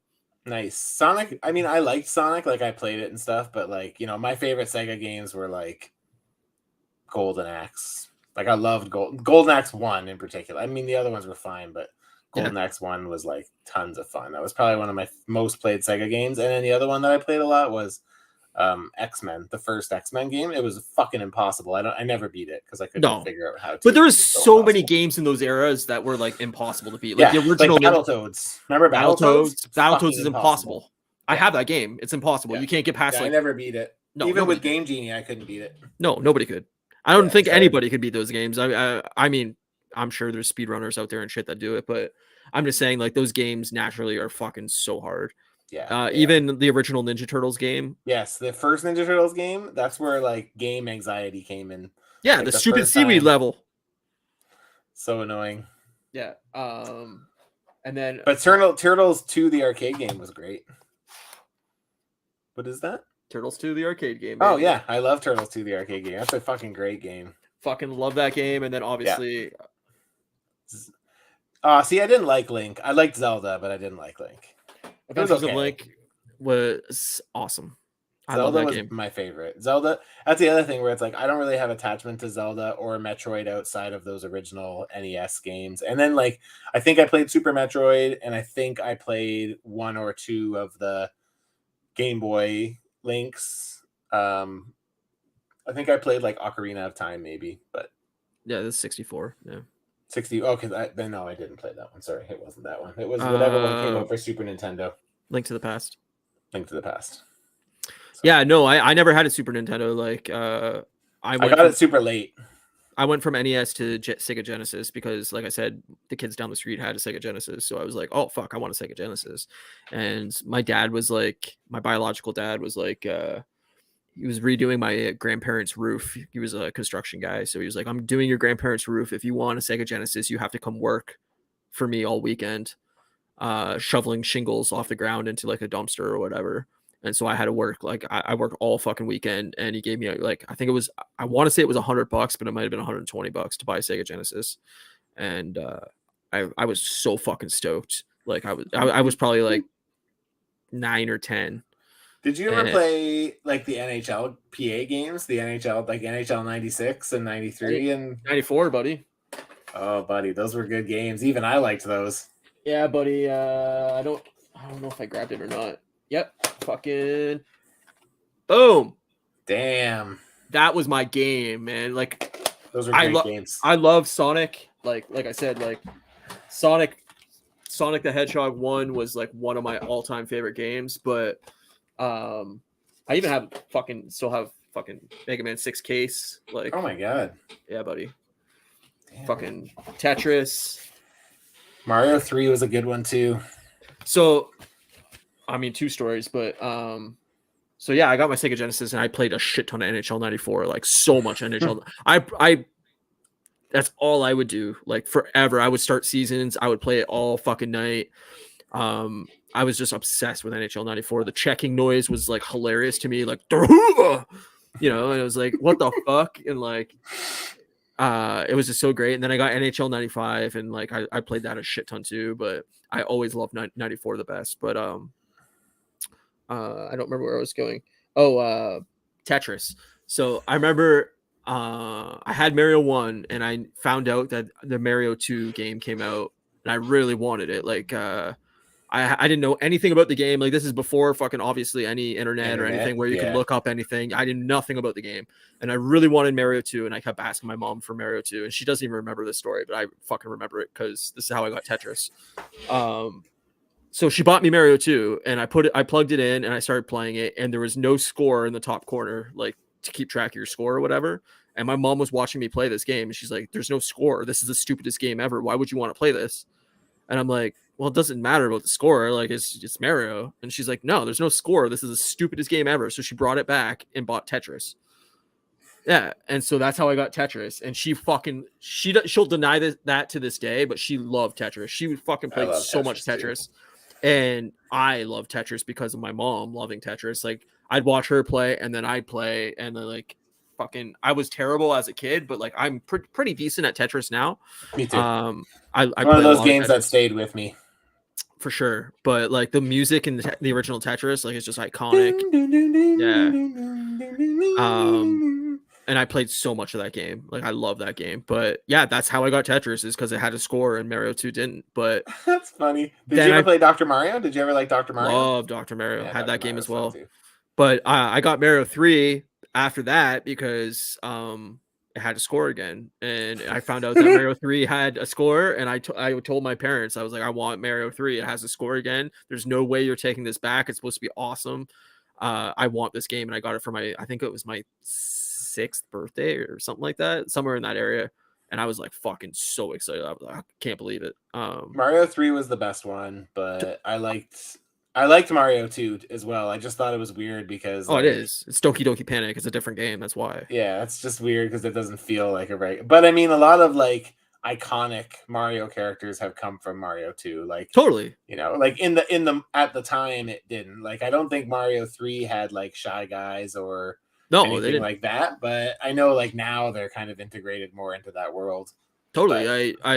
S3: Nice. Sonic, I mean, I liked Sonic, like I played it and stuff, but like, my favorite Sega games were like Golden Axe. Like I loved Golden Axe 1 in particular. I mean, the other ones were fine, but Golden Axe 1 was like tons of fun. That was probably one of my most played Sega games. And then the other one that I played a lot was X-Men, the first X-Men game. It was fucking impossible. I never beat it because I couldn't figure out how to.
S1: But there was so many games in those eras that were like impossible to beat. Like the original
S3: like Battletoads. Remember Battletoads?
S1: Battletoads is impossible. I have that game. It's impossible. You can't get past
S3: I never beat it. No, even with Game Genie, I couldn't beat it.
S1: No, nobody could. I don't think anybody could beat those games. I mean, I'm sure there's speedrunners out there and shit that do it, but I'm just saying like those games naturally are fucking so hard.
S3: Yeah.
S1: Even the original Ninja Turtles game.
S3: Yes, the first Ninja Turtles game, that's where like game anxiety came in.
S1: Yeah,
S3: like,
S1: the stupid seaweed level.
S3: So annoying.
S1: Yeah. And then
S3: But Turtles 2, the arcade game, was great. What is that?
S1: Turtles 2, the arcade game.
S3: Oh yeah, I love Turtles 2, the arcade game. That's a fucking great game.
S1: Fucking love that game. And then obviously
S3: see, I didn't like Link. I liked Zelda, but I didn't like Link.
S1: Adventures of Link was awesome. I
S3: Zelda
S1: love that
S3: was
S1: game.
S3: my favorite. Zelda, that's the other thing where it's like I don't really have attachment to Zelda or Metroid outside of those original NES games. And then like I think I played Super Metroid, and I think I played 1 or 2 of the Game Boy Links. I think I played like Ocarina of Time maybe, but
S1: yeah, this 64. Yeah.
S3: 60. Oh, because no, I didn't play that one. Sorry, it wasn't that one. It was whatever one came out for Super Nintendo.
S1: Link to the Past.
S3: Link to the Past.
S1: So. Yeah, no, I never had a Super Nintendo. Like, I
S3: got it super late.
S1: I went from NES to Sega Genesis because, like I said, the kids down the street had a Sega Genesis. So I was like, oh, fuck, I want a Sega Genesis. And my dad was like, my biological dad was like, he was redoing my grandparents' roof. He was a construction guy. So he was like, I'm doing your grandparents' roof. If you want a Sega Genesis, you have to come work for me all weekend, shoveling shingles off the ground into like a dumpster or whatever. And so I had to work, like I worked all fucking weekend, and he gave me like, I think it was, I want to say it was $100, but it might've been $120 to buy a Sega Genesis. And I was so fucking stoked. Like I was probably like 9 or 10.
S3: Did you ever play like the NHL PA games? The NHL, like NHL 96 and 93 and
S1: 94, buddy.
S3: Oh, buddy, those were good games. Even I liked those.
S1: Yeah, buddy. I don't know if I grabbed it or not. Yep. Fucking boom.
S3: Damn.
S1: That was my game, man. Like
S3: those are great games.
S1: I love Sonic. Like I said, like Sonic the Hedgehog 1 was like one of my all-time favorite games, but I even still have fucking Mega Man 6 case. Like,
S3: oh my god.
S1: Yeah, buddy. Damn. Fucking Tetris.
S3: Mario 3 was a good one too.
S1: So I mean, 2 stories, but so yeah, I got my Sega Genesis and I played a shit ton of NHL 94, like so much NHL. I that's all I would do, like forever. I would start seasons, I would play it all fucking night. I was just obsessed with NHL 94. The checking noise was like hilarious to me, like you know, and it was like, what the fuck? And like it was just so great. And then I got NHL 95 and like I played that a shit ton too, but I always loved 94 the best. But I don't remember where I was going. Oh, Tetris. So I remember I had Mario 1 and I found out that the Mario 2 game came out and I really wanted it. Like I didn't know anything about the game. Like this is before fucking obviously any internet or anything where you could look up anything. I knew nothing about the game. And I really wanted Mario 2 and I kept asking my mom for Mario 2 and she doesn't even remember this story, but I fucking remember it because this is how I got Tetris. So she bought me Mario 2, and I plugged it in, and I started playing it, and there was no score in the top corner, like to keep track of your score or whatever. And my mom was watching me play this game, and she's like, "There's no score. This is the stupidest game ever. Why would you want to play this?" And I'm like, "Well, it doesn't matter about the score. Like, it's Mario." And she's like, "No, there's no score. This is the stupidest game ever." So she brought it back and bought Tetris. Yeah, and so that's how I got Tetris. And she'll deny that to this day, but she loved Tetris. She would fucking play so much Tetris. And I love Tetris because of my mom loving Tetris. Like, I'd watch her play, and then I'd play, and then like fucking I was terrible as a kid, but like I'm pretty decent at Tetris now.
S3: Me too.
S1: I
S3: One
S1: play
S3: of
S1: a
S3: those
S1: lot
S3: games
S1: of
S3: that stayed with me.
S1: for sure. But like the music in the original Tetris, like it's just iconic. Yeah. And I played so much of that game. Like, I love that game. But yeah, that's how I got Tetris, is because it had a score and Mario 2 didn't. But
S3: that's funny. Did you ever play Dr. Mario? Did you ever like Dr. Mario?
S1: Love Dr. Mario.
S3: Yeah,
S1: had
S3: Dr.
S1: that game
S3: Mario's
S1: as well.
S3: fun too.
S1: But I got Mario 3 after that because it had a score again. And I found out that Mario 3 had a score, and I told my parents, I was like, I want Mario 3. It has a score again. There's no way you're taking this back. It's supposed to be awesome. I want this game, and I got it for I think it was my 6th birthday or something like that, somewhere in that area. And I was like fucking so excited. I was like, I can't believe it.
S3: Mario 3 was the best one, but I liked Mario 2 as well. I just thought it was weird because
S1: it is. It's Doki Doki Panic. It's a different game. That's why.
S3: Yeah, it's just weird because it doesn't feel like a right. But I mean, a lot of like iconic Mario characters have come from Mario 2. Like,
S1: totally.
S3: You know, like in the at the time it didn't. Like, I don't think Mario 3 had like Shy Guys or anything like that. But I know like now they're kind of integrated more into that world.
S1: Totally. But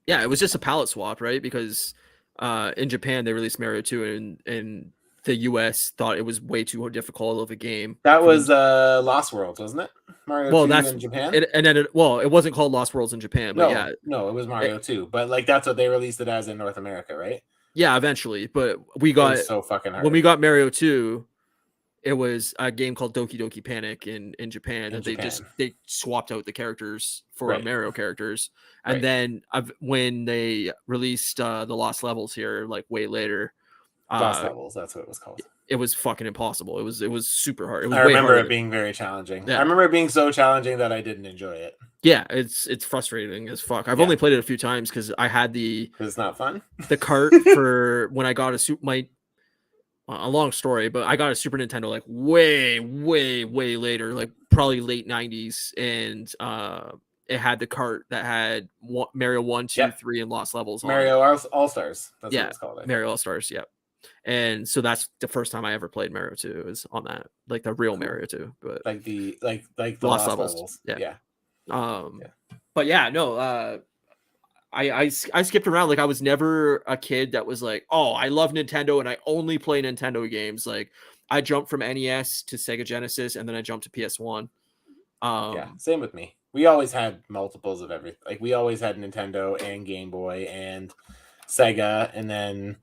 S1: yeah, it was just a palette swap, right? Because in Japan they released Mario 2, and the US thought it was way too difficult of a game.
S3: That was Lost Worlds, wasn't it? Mario 2 in Japan?
S1: And then it wasn't called Lost Worlds in Japan, but
S3: No, it was Mario 2. But like that's what they released it as in North America, right?
S1: Yeah, eventually. But we got
S3: so fucking hard.
S1: When we got Mario 2, it was a game called Doki Doki Panic in Japan, and they swapped out the characters for Mario characters. And then when they released the Lost Levels here, like way later,
S3: Lost Levels, that's what it was called.
S1: It was fucking impossible. It was super hard.
S3: I remember it being very challenging. Yeah. I remember it being so challenging that I didn't enjoy it.
S1: Yeah, it's frustrating as fuck. I've only played it a few times because I had
S3: it's not fun.
S1: The cart for when I got a long story, but I got a Super Nintendo like way later, like probably late 90s, and it had the cart that had Mario 1, 2, 3, and Lost Levels on
S3: Mario All-Stars. That's what it's called.
S1: Mario All-Stars, yeah. And so that's the first time I ever played Mario 2 is on that, like the real Mario 2, but
S3: like the Lost Levels.
S1: Yeah. But yeah, no, I skipped around. Like, I was never a kid that was like, oh, I love Nintendo and I only play Nintendo games. Like, I jumped from NES to Sega Genesis, and then I jumped to PS1.
S3: Same with me. We always had multiples of everything. Like, we always had Nintendo and Game Boy and Sega, and then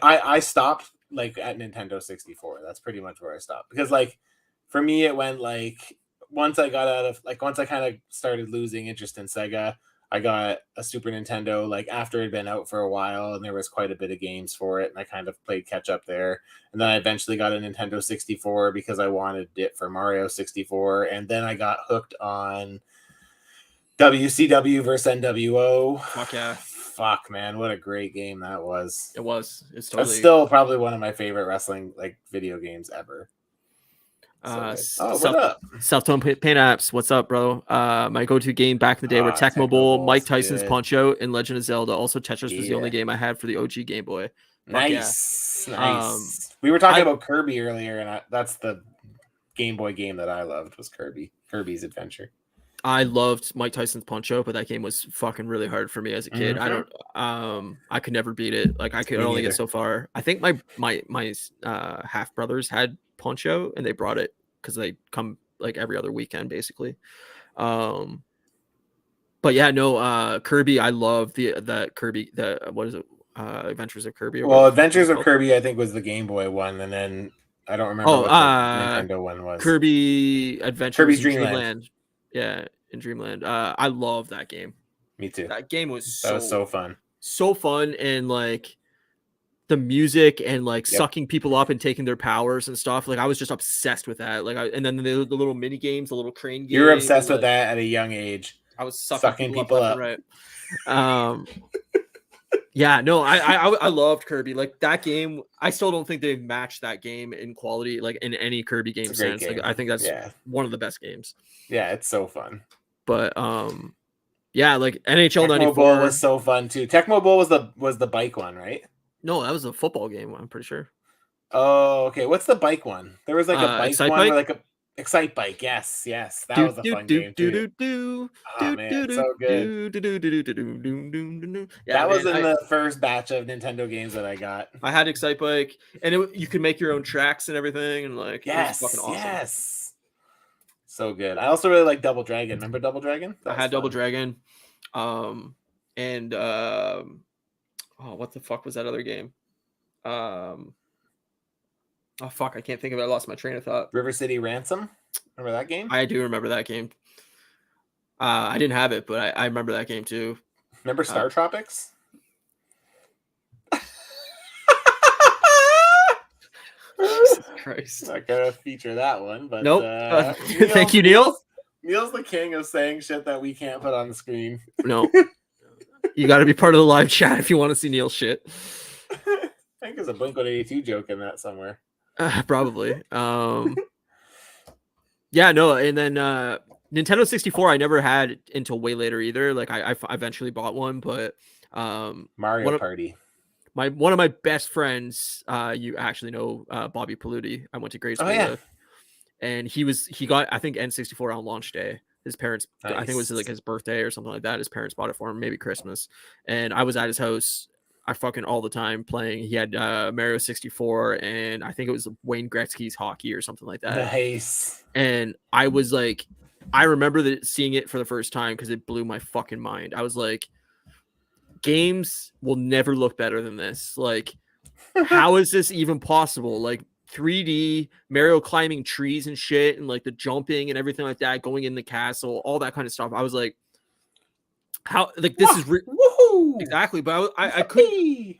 S3: I stopped like at Nintendo 64. That's pretty much where I stopped, because like for me it went like once I kind of started losing interest in Sega, I got a Super Nintendo like after it had been out for a while, and there was quite a bit of games for it, and I kind of played catch up there. And then I eventually got a Nintendo 64 because I wanted it for Mario 64, and then I got hooked on WCW versus NWO.
S1: Fuck yeah.
S3: Fuck, man, what a great game that was.
S1: It was. It's totally...
S3: That's still probably one of my favorite wrestling like video games ever.
S1: What's up? Self-tone paint apps. What's up, bro? My go-to game back in the day were Tecmo Bowl, Mike Tyson's Punch-Out, and Legend of Zelda. Also, Tetris was the only game I had for the OG Game Boy.
S3: Nice. We were talking about Kirby earlier, and that's the Game Boy game that I loved was Kirby's Adventure.
S1: I loved Mike Tyson's Punch-Out, but that game was fucking really hard for me as a kid. I could never beat it. Like, I could only get so far. I think my half brothers had Punch-Out, and they brought it because they come like every other weekend basically. But yeah, no, Kirby, I love the Kirby, what is it, Adventures of Kirby?
S3: Well, Adventures of Kirby I think was the Game Boy one, and then I don't remember what the Nintendo one was.
S1: Kirby Adventures in Dreamland. Yeah, in Dreamland. I love that game.
S3: Me too.
S1: That game was
S3: so fun.
S1: so fun, and like the music and like sucking people up and taking their powers and stuff. Like I was just obsessed with that. Like and then the little mini games, the little crane game.
S3: You were obsessed with that at a young age.
S1: I was sucking people up left and right. Yeah, no, I loved Kirby. Like that game, I still don't think they matched that game in quality, like in any Kirby game sense. Like I think that's one of the best games.
S3: Yeah, it's so fun.
S1: But yeah, like NHL
S3: Tecmo
S1: 94
S3: Bowl was so fun too. Tecmo Bowl was the bike one, right?
S1: No, that was a football game, I'm pretty sure.
S3: Oh, okay. What's the bike one? There was like a bike
S1: Excite
S3: one,
S1: Bike?
S3: Or like a Excite Bike. Yes. That was a fun game too. Oh man, so good. That was in the first batch of Nintendo games that I got.
S1: I had Excite Bike, and you could make your own tracks and everything, and like it was fucking awesome.
S3: Yes. So good. I also really like Double Dragon. Remember Double Dragon?
S1: I had Double Dragon. And oh, what the fuck was that other game? Oh fuck, I can't think of it. I lost my train of thought.
S3: River City Ransom. Remember that game?
S1: I do remember that game. I didn't have it, but I remember that game too.
S3: Remember Star Tropics?
S1: Jesus Christ.
S3: Not gonna feature that one, but
S1: nope. Thank you, Neil.
S3: Neil's the king of saying shit that we can't put on the screen.
S1: No. You got to be part of the live chat if you want to see Neil's shit.
S3: I think there's a Blink-182 joke in that somewhere.
S1: Probably. Yeah, no, and then Nintendo 64 I never had until way later either. Like I eventually bought one, but
S3: Mario Party.
S1: One of my best friends, you actually know Bobby Paluti. I went to grade school with, and he got I think N64 on launch day. His parents, I think it was like his birthday or something like that. His parents bought it for him, maybe Christmas, and I was at his house. I fucking all the time playing. He had Mario 64, and I think it was Wayne Gretzky's hockey or something like that.
S3: Nice.
S1: And I was like, I remember seeing it for the first time because it blew my fucking mind. I was like, games will never look better than this. Like, how is this even possible? Like 3D Mario climbing trees and shit, and like the jumping and everything like that, going in the castle, all that kind of stuff. I was like, how? Like this is exactly. But I couldn't.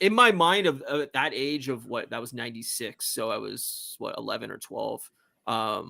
S1: In my mind of that age of what that was 96, so I was 11 or 12. I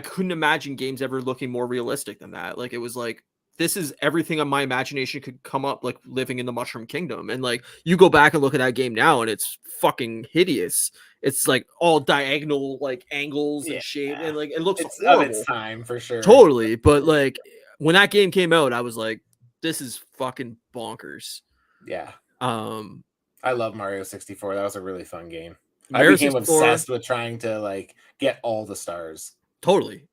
S1: couldn't imagine games ever looking more realistic than that. Like it was like, this is everything on my imagination could come up, like living in the Mushroom Kingdom. And like you go back and look at that game now and it's fucking hideous. It's like all diagonal like angles and shape, and like it looks horrible.
S3: Of its time for sure.
S1: Totally. But like when that game came out, I was like, this is fucking bonkers.
S3: Yeah. I love Mario 64. That was a really fun game.
S1: Mario
S3: I became
S1: 64,
S3: obsessed with trying to like get all the stars.
S1: Totally.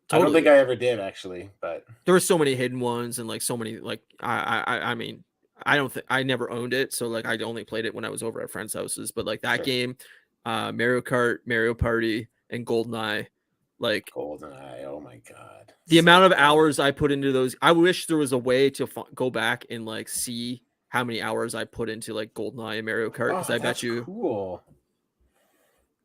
S3: I don't think I ever did actually, but
S1: there were so many hidden ones and like so many like I mean I never owned it, so like I only played it when I was over at friends' houses. But like that game, Mario Kart, Mario Party, and GoldenEye, like
S3: GoldenEye, oh my god,
S1: the amount of hours I put into those. I wish there was a way to go back and like see how many hours I put into like GoldenEye and Mario Kart, because I bet you
S3: cool.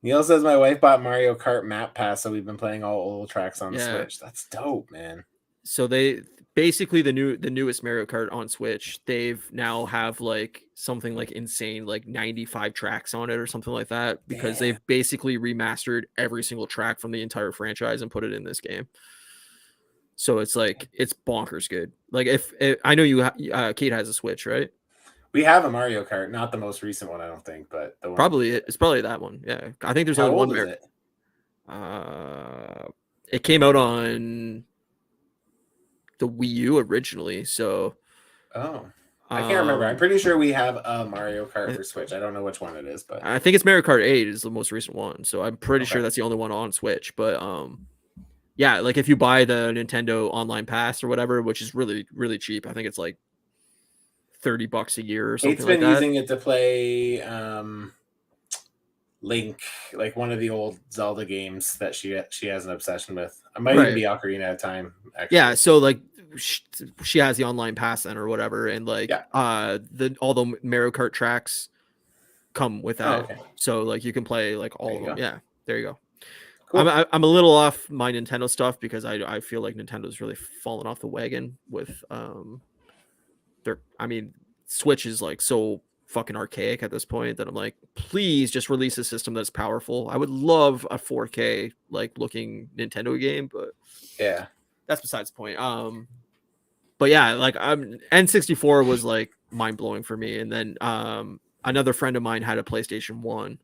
S3: Neil says my wife bought Mario Kart Map Pass, so we've been playing all old tracks on the Switch. That's dope, man.
S1: So they basically the newest Mario Kart on Switch, they've now have like something like insane like 95 tracks on it or something like that, because they've basically remastered every single track from the entire franchise and put it in this game. So it's like it's bonkers good. Like if I know you Kate has a Switch, right?
S3: We have a Mario Kart, not the most recent one, I don't think, but the one...
S1: it's probably that one. Yeah, I think there's only one.
S3: Is it?
S1: It came out on the Wii U originally, so.
S3: Oh, I can't remember. I'm pretty sure we have a Mario Kart for Switch. I don't know which one it is, but
S1: I think it's Mario Kart 8 is the most recent one. So I'm pretty sure that's the only one on Switch. But yeah, like if you buy the Nintendo Online Pass or whatever, which is really really cheap, I think it's like $30 a year or something like that.
S3: It's been using it to play Link, like one of the old Zelda games that she has an obsession with. I might even be Ocarina of Time, actually.
S1: Yeah, so like she has the online pass then or whatever, and like all the Mario Kart tracks come with that. So like you can play like all of them. Yeah, there you go. Cool. I'm a little off my Nintendo stuff because I feel like Nintendo's really fallen off the wagon with I mean, Switch is like so fucking archaic at this point that I'm like, please just release a system that's powerful. I would love a 4K like looking Nintendo game, but
S3: Yeah.
S1: that's besides the point. But yeah, like N64 was like mind blowing for me, and then another friend of mine had a PlayStation 1,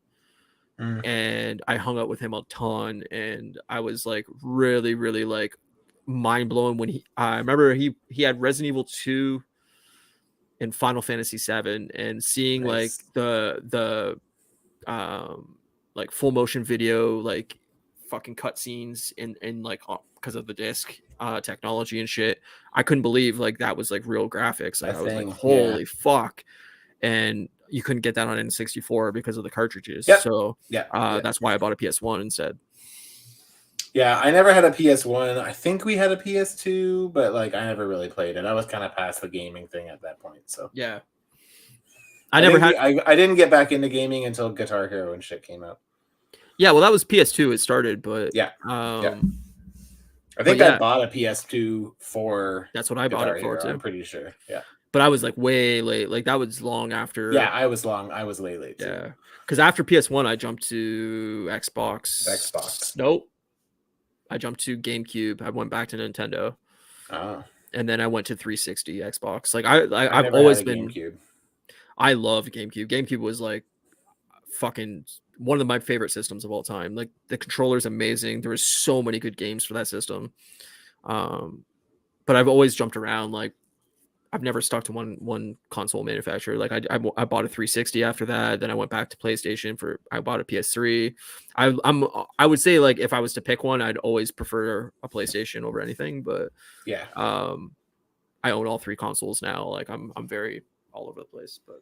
S1: and I hung out with him a ton, and I was like really, really like mind blown when I remember he had Resident Evil 2 and Final Fantasy 7, and seeing like
S3: Nice.
S1: the like full motion video, like fucking cutscenes in like because of the disc technology and shit. I couldn't believe like that was like real graphics. Like
S3: That
S1: I was like,
S3: thing,
S1: holy fuck. And you couldn't get that on N64 because of the cartridges.
S3: Yep.
S1: So
S3: Yeah.
S1: that's why I bought a PS1 instead.
S3: Yeah, I never had a PS1. I think we had a PS2, but like I never really played it. I was kind of past the gaming thing at that point. So
S1: Yeah.
S3: I didn't get back into gaming until Guitar Hero and shit came out.
S1: Yeah, well, that was PS2 it started, but
S3: yeah. I
S1: but
S3: think I
S1: yeah.
S3: bought a PS2 for
S1: That's what I bought
S3: Guitar
S1: it for
S3: Hero,
S1: too.
S3: I'm pretty sure. Yeah.
S1: But I was like way late. Like that was long after.
S3: Yeah, I was late too.
S1: Yeah. Because after PS1, I jumped to Xbox.
S3: Xbox.
S1: Nope. I jumped to GameCube. I went back to Nintendo.
S3: Oh.
S1: And then I went to 360 Xbox. Like I've
S3: never
S1: always
S3: had a
S1: been
S3: GameCube.
S1: I loved GameCube. GameCube was like fucking one of my favorite systems of all time. Like the controller's amazing. There was so many good games for that system. But I've always jumped around. Like I've never stuck to one console manufacturer. Like I bought a 360 after that. Then I went back to PlayStation I bought a PS3. I would say like if I was to pick one, I'd always prefer a PlayStation over anything. But
S3: yeah,
S1: I own all three consoles now. Like I'm very all over the place. But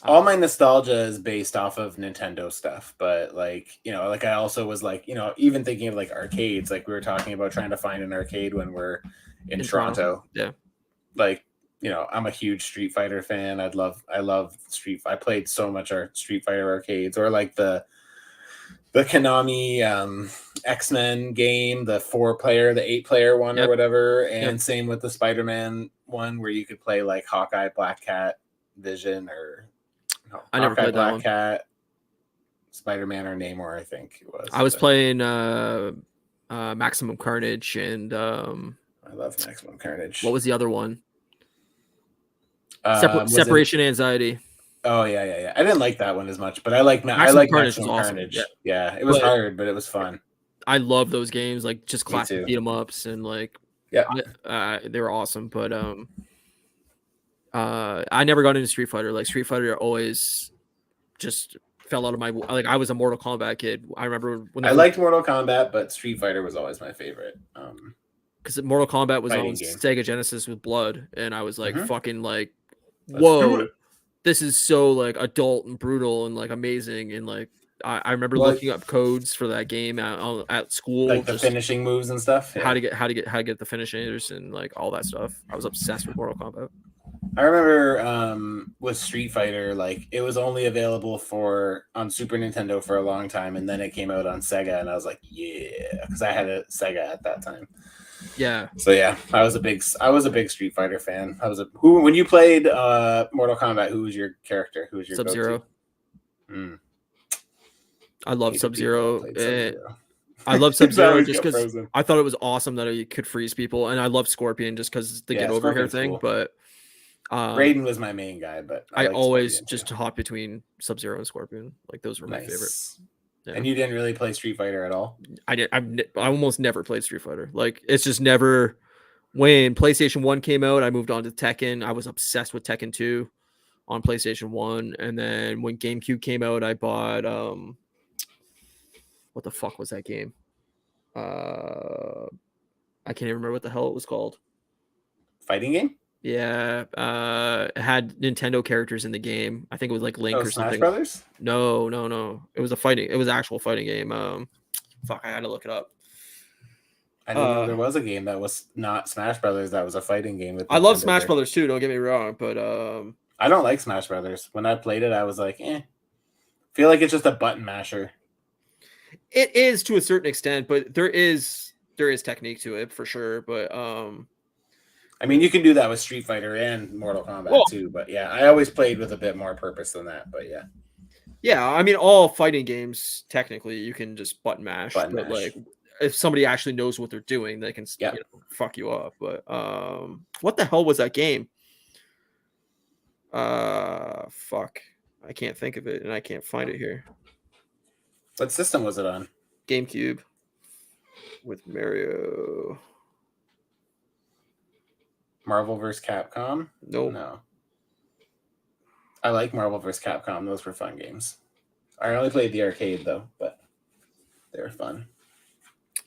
S3: all my nostalgia is based off of Nintendo stuff. But like like I also was like even thinking of like arcades. Like we were talking about trying to find an arcade when we're in Toronto.
S1: Yeah.
S3: Like I'm a huge Street Fighter fan. I love I played so much Street Fighter arcades, or like the Konami X-Men game, the 4-player, the 8-player one, or whatever, and same with the Spider-Man one where you could play like Hawkeye, Black Cat, Vision, or
S1: I never played
S3: Black
S1: that
S3: Cat, Spider-Man, or Namor, I think it was.
S1: I was playing Maximum Carnage and
S3: I love Maximum Carnage.
S1: What was the other one? Separation Anxiety.
S3: Oh yeah. I didn't like that one as much, but I like
S1: Maximum
S3: Maximum
S1: awesome.
S3: Carnage. Yeah, it was hard, but it was fun.
S1: I love those games, like just classic beat 'em ups, and like they were awesome. But I never got into Street Fighter. Like Street Fighter always just fell out of my like. I was a Mortal Kombat kid. I remember when
S3: I liked Mortal Kombat, but Street Fighter was always my favorite.
S1: Because Mortal Kombat was on Sega Genesis with Blood, and I was like fucking like, whoa, this is so like adult and brutal and like amazing, and like I remember looking up codes for that game at school,
S3: like the finishing moves and stuff.
S1: How to get the finishers and like all that stuff. I was obsessed with Mortal Kombat.
S3: I remember with Street Fighter, like it was only available on Super Nintendo for a long time, and then it came out on Sega, and I was like, yeah, because I had a Sega at that time.
S1: Yeah.
S3: So yeah, I was a big Street Fighter fan. When you played Mortal Kombat, who was your character? Who was your
S1: Sub-Zero? I love Sub-Zero. I love Sub-Zero just because I thought it was awesome that you could freeze people, and I love Scorpion just because the get over here thing. Cool. But
S3: Raiden was my main guy, but
S1: I always just hop between Sub-Zero and Scorpion. Like those were my favorite.
S3: Yeah. And you didn't really play Street Fighter at all?
S1: I almost never played Street Fighter. Like it's just never. When PlayStation 1 came out, I moved on to Tekken. I was obsessed with Tekken 2 on PlayStation 1, and then when GameCube came out, I bought what the fuck was that game? I can't even remember what the hell it was called.
S3: Fighting game?
S1: Yeah, it had Nintendo characters in the game. I think it was like Link or something.
S3: Smash Brothers?
S1: No. It was an actual fighting game. Fuck, I had to look it up.
S3: I didn't know there was a game that was not Smash Brothers that was a fighting game.
S1: I love Smash Brothers too, don't get me wrong, but
S3: I don't like Smash Brothers. When I played it, I was like, feel like it's just a button masher.
S1: It is to a certain extent, but there is technique to it for sure. But
S3: I mean, you can do that with Street Fighter and Mortal Kombat too, but yeah, I always played with a bit more purpose than that. But yeah.
S1: Yeah, I mean, all fighting games technically you can just button mash,
S3: Button
S1: but
S3: mash.
S1: like if somebody actually knows what they're doing, they can
S3: Yep.
S1: you know, fuck you up. But what the hell was that game? Fuck, I can't think of it, and I can't find it here.
S3: What system was it on?
S1: GameCube with Mario.
S3: Marvel vs. Capcom?
S1: Nope.
S3: No. I like Marvel vs. Capcom. Those were fun games. I only played the arcade though, but they were fun.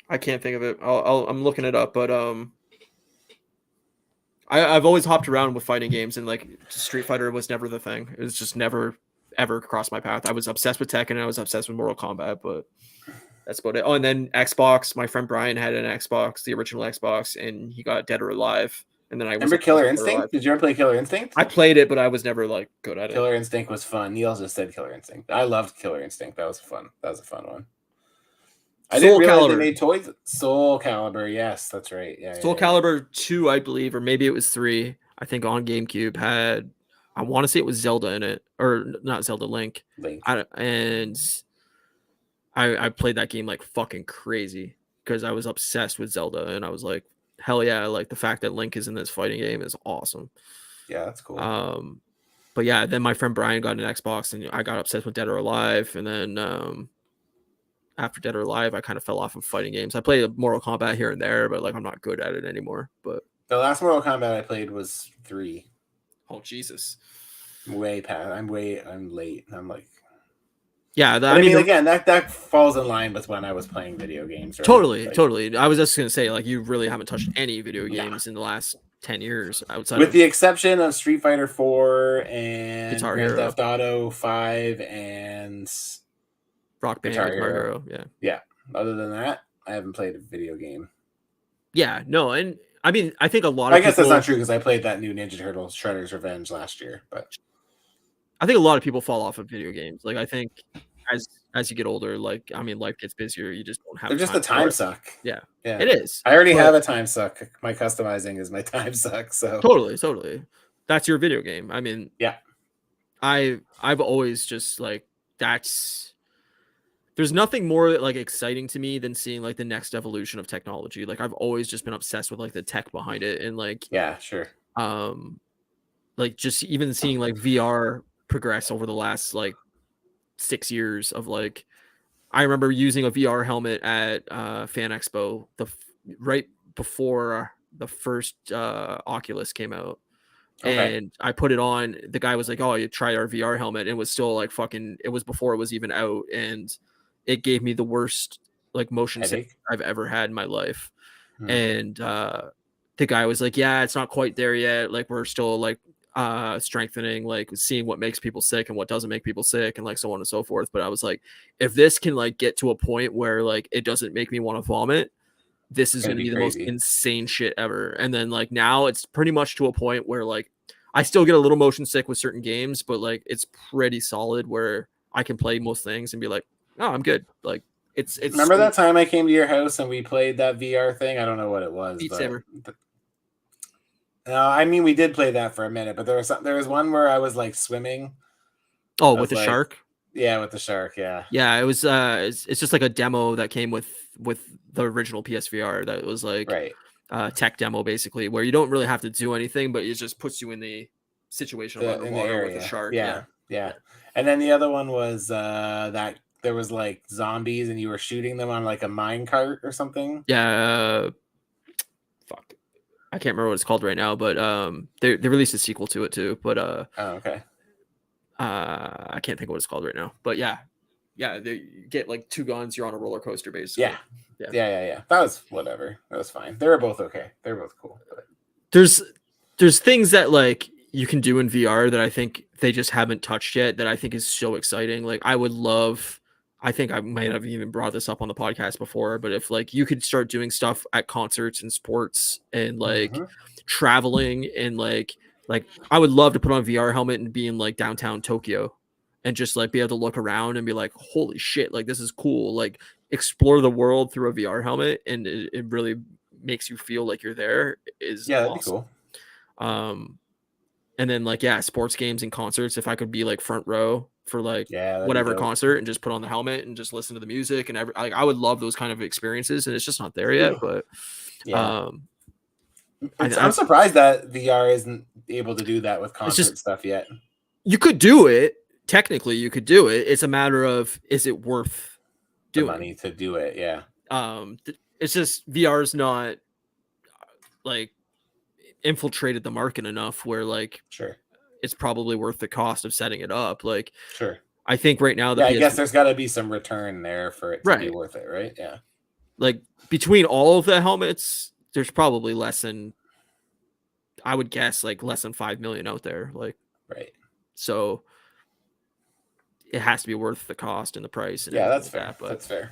S1: I can't think of it. I'm looking it up, but I've always hopped around with fighting games, and like Street Fighter was never the thing. It was just never ever crossed my path. I was obsessed with Tekken and I was obsessed with Mortal Kombat, but that's about it. Oh, and then Xbox. My friend Brian had an Xbox, the original Xbox, and he got Dead or Alive. And then I
S3: remember Killer Instinct. Did you ever play Killer Instinct?
S1: I played it, but I was never like good at it.
S3: Killer Instinct was fun. Neil just said Killer Instinct. I loved Killer Instinct. That was fun. That was a fun one. I didn't realize they made toys. Soul Calibur, yes, that's right. Yeah,
S1: Soul Calibur 2, I believe, or maybe it was 3. I think on GameCube had, I want to say it was Zelda in it, or not Zelda, Link. And I played that game like fucking crazy because I was obsessed with Zelda, and I was like, hell yeah, like the fact that Link is in this fighting game is awesome.
S3: Yeah, that's cool.
S1: But yeah, then my friend Brian got an Xbox, and I got obsessed with Dead or Alive, and then after Dead or Alive, I kind of fell off of fighting games. I played Mortal Kombat here and there, but like I'm not good at it anymore. But
S3: the last Mortal Kombat I played was 3.
S1: Oh Jesus!
S3: I'm late. I'm like,
S1: yeah.
S3: I mean, again, that falls in line with when I was playing video games. Right?
S1: Totally. I was just gonna say, like, you really haven't touched any video games in the last 10 years, outside
S3: with the exception of Street Fighter 4 and
S1: Guitar
S3: Grand
S1: Hero.
S3: Theft Auto 5 and
S1: Rock Band, Guitar Hero.
S3: Yeah. Other than that, I haven't played a video game.
S1: Yeah, no, and I mean, I think a lot of
S3: I guess that's not true because I played that new Ninja Turtles Shredder's Revenge last year, but
S1: I think a lot of people fall off of video games. Like, I think as you get older, like, I mean, life gets busier. You just don't have.
S3: They're just a time suck.
S1: Yeah, it is.
S3: I already have a time suck. My customizing is my time suck. So
S1: totally. That's your video game. I mean,
S3: yeah.
S1: I've always just like there's nothing more like exciting to me than seeing like the next evolution of technology. Like I've always just been obsessed with like the tech behind it, and like
S3: sure.
S1: Like just even seeing like VR progress over the last like 6 years of like, I remember using a VR helmet at Fan Expo right before the first Oculus came out. Okay. And I put it on. The guy was like, "Oh, you try our VR helmet." And it was still like fucking. It was before it was even out, and it gave me the worst like motion sickness I've ever had in my life. And the guy was like, "Yeah, it's not quite there yet. Like we're still like strengthening, like seeing what makes people sick and what doesn't make people sick, and like so on and so forth." But I was like, if this can like get to a point where like it doesn't make me want to vomit, this is going to be the most insane shit ever. And then like now it's pretty much to a point where like I still get a little motion sick with certain games, but like it's pretty solid where I can play most things and be like, "Oh, I'm good." Like it's
S3: remember that time I came to your house and we played that VR thing? I don't know what it was.
S1: Beat Saber.
S3: No, I mean we did play that for a minute, but there was one where I was like swimming.
S1: Oh, with the shark?
S3: Yeah, with the shark, yeah.
S1: Yeah, it was it's just like a demo that came with the original PSVR that was like tech demo basically, where you don't really have to do anything, but it just puts you in the situation of underwater with the shark.
S3: Yeah. And then the other one was that there was like zombies and you were shooting them on like a mine cart or something.
S1: Yeah, fuck. I can't remember what it's called right now, but they released a sequel to it too. But
S3: okay.
S1: I can't think of what it's called right now. But yeah, you get like 2 guns. You're on a roller coaster, basically.
S3: Yeah. That was whatever. That was fine. They were both okay. They were both cool. But
S1: there's things that like you can do in VR that I think they just haven't touched yet. That I think is so exciting. Like I think I might have even brought this up on the podcast before, but if like you could start doing stuff at concerts and sports and like traveling and like I would love to put on a VR helmet and be in like downtown Tokyo and just like be able to look around and be like, holy shit, like this is cool. Like explore the world through a VR helmet, and it really makes you feel like you're there. Is
S3: that'd
S1: awesome.
S3: be cool.
S1: And then like, yeah, sports games and concerts. If I could be like front row for like whatever concert and just put on the helmet and just listen to the music and like, I would love those kind of experiences, and it's just not there yet. But
S3: I'm surprised that VR isn't able to do that with concert stuff yet.
S1: You could do it. Technically, you could do it. It's a matter of, is it worth doing
S3: the money to do it? Yeah.
S1: It's just VR's not like infiltrated the market enough where like it's probably worth the cost of setting it up. Like I think right now
S3: I guess there's got to be some return there for it to be worth it, right? Yeah.
S1: Like between all of the helmets, there's probably less than, I would guess, like less than 5 million out there. Like so it has to be worth the cost and the price. And
S3: that's fair. That's fair.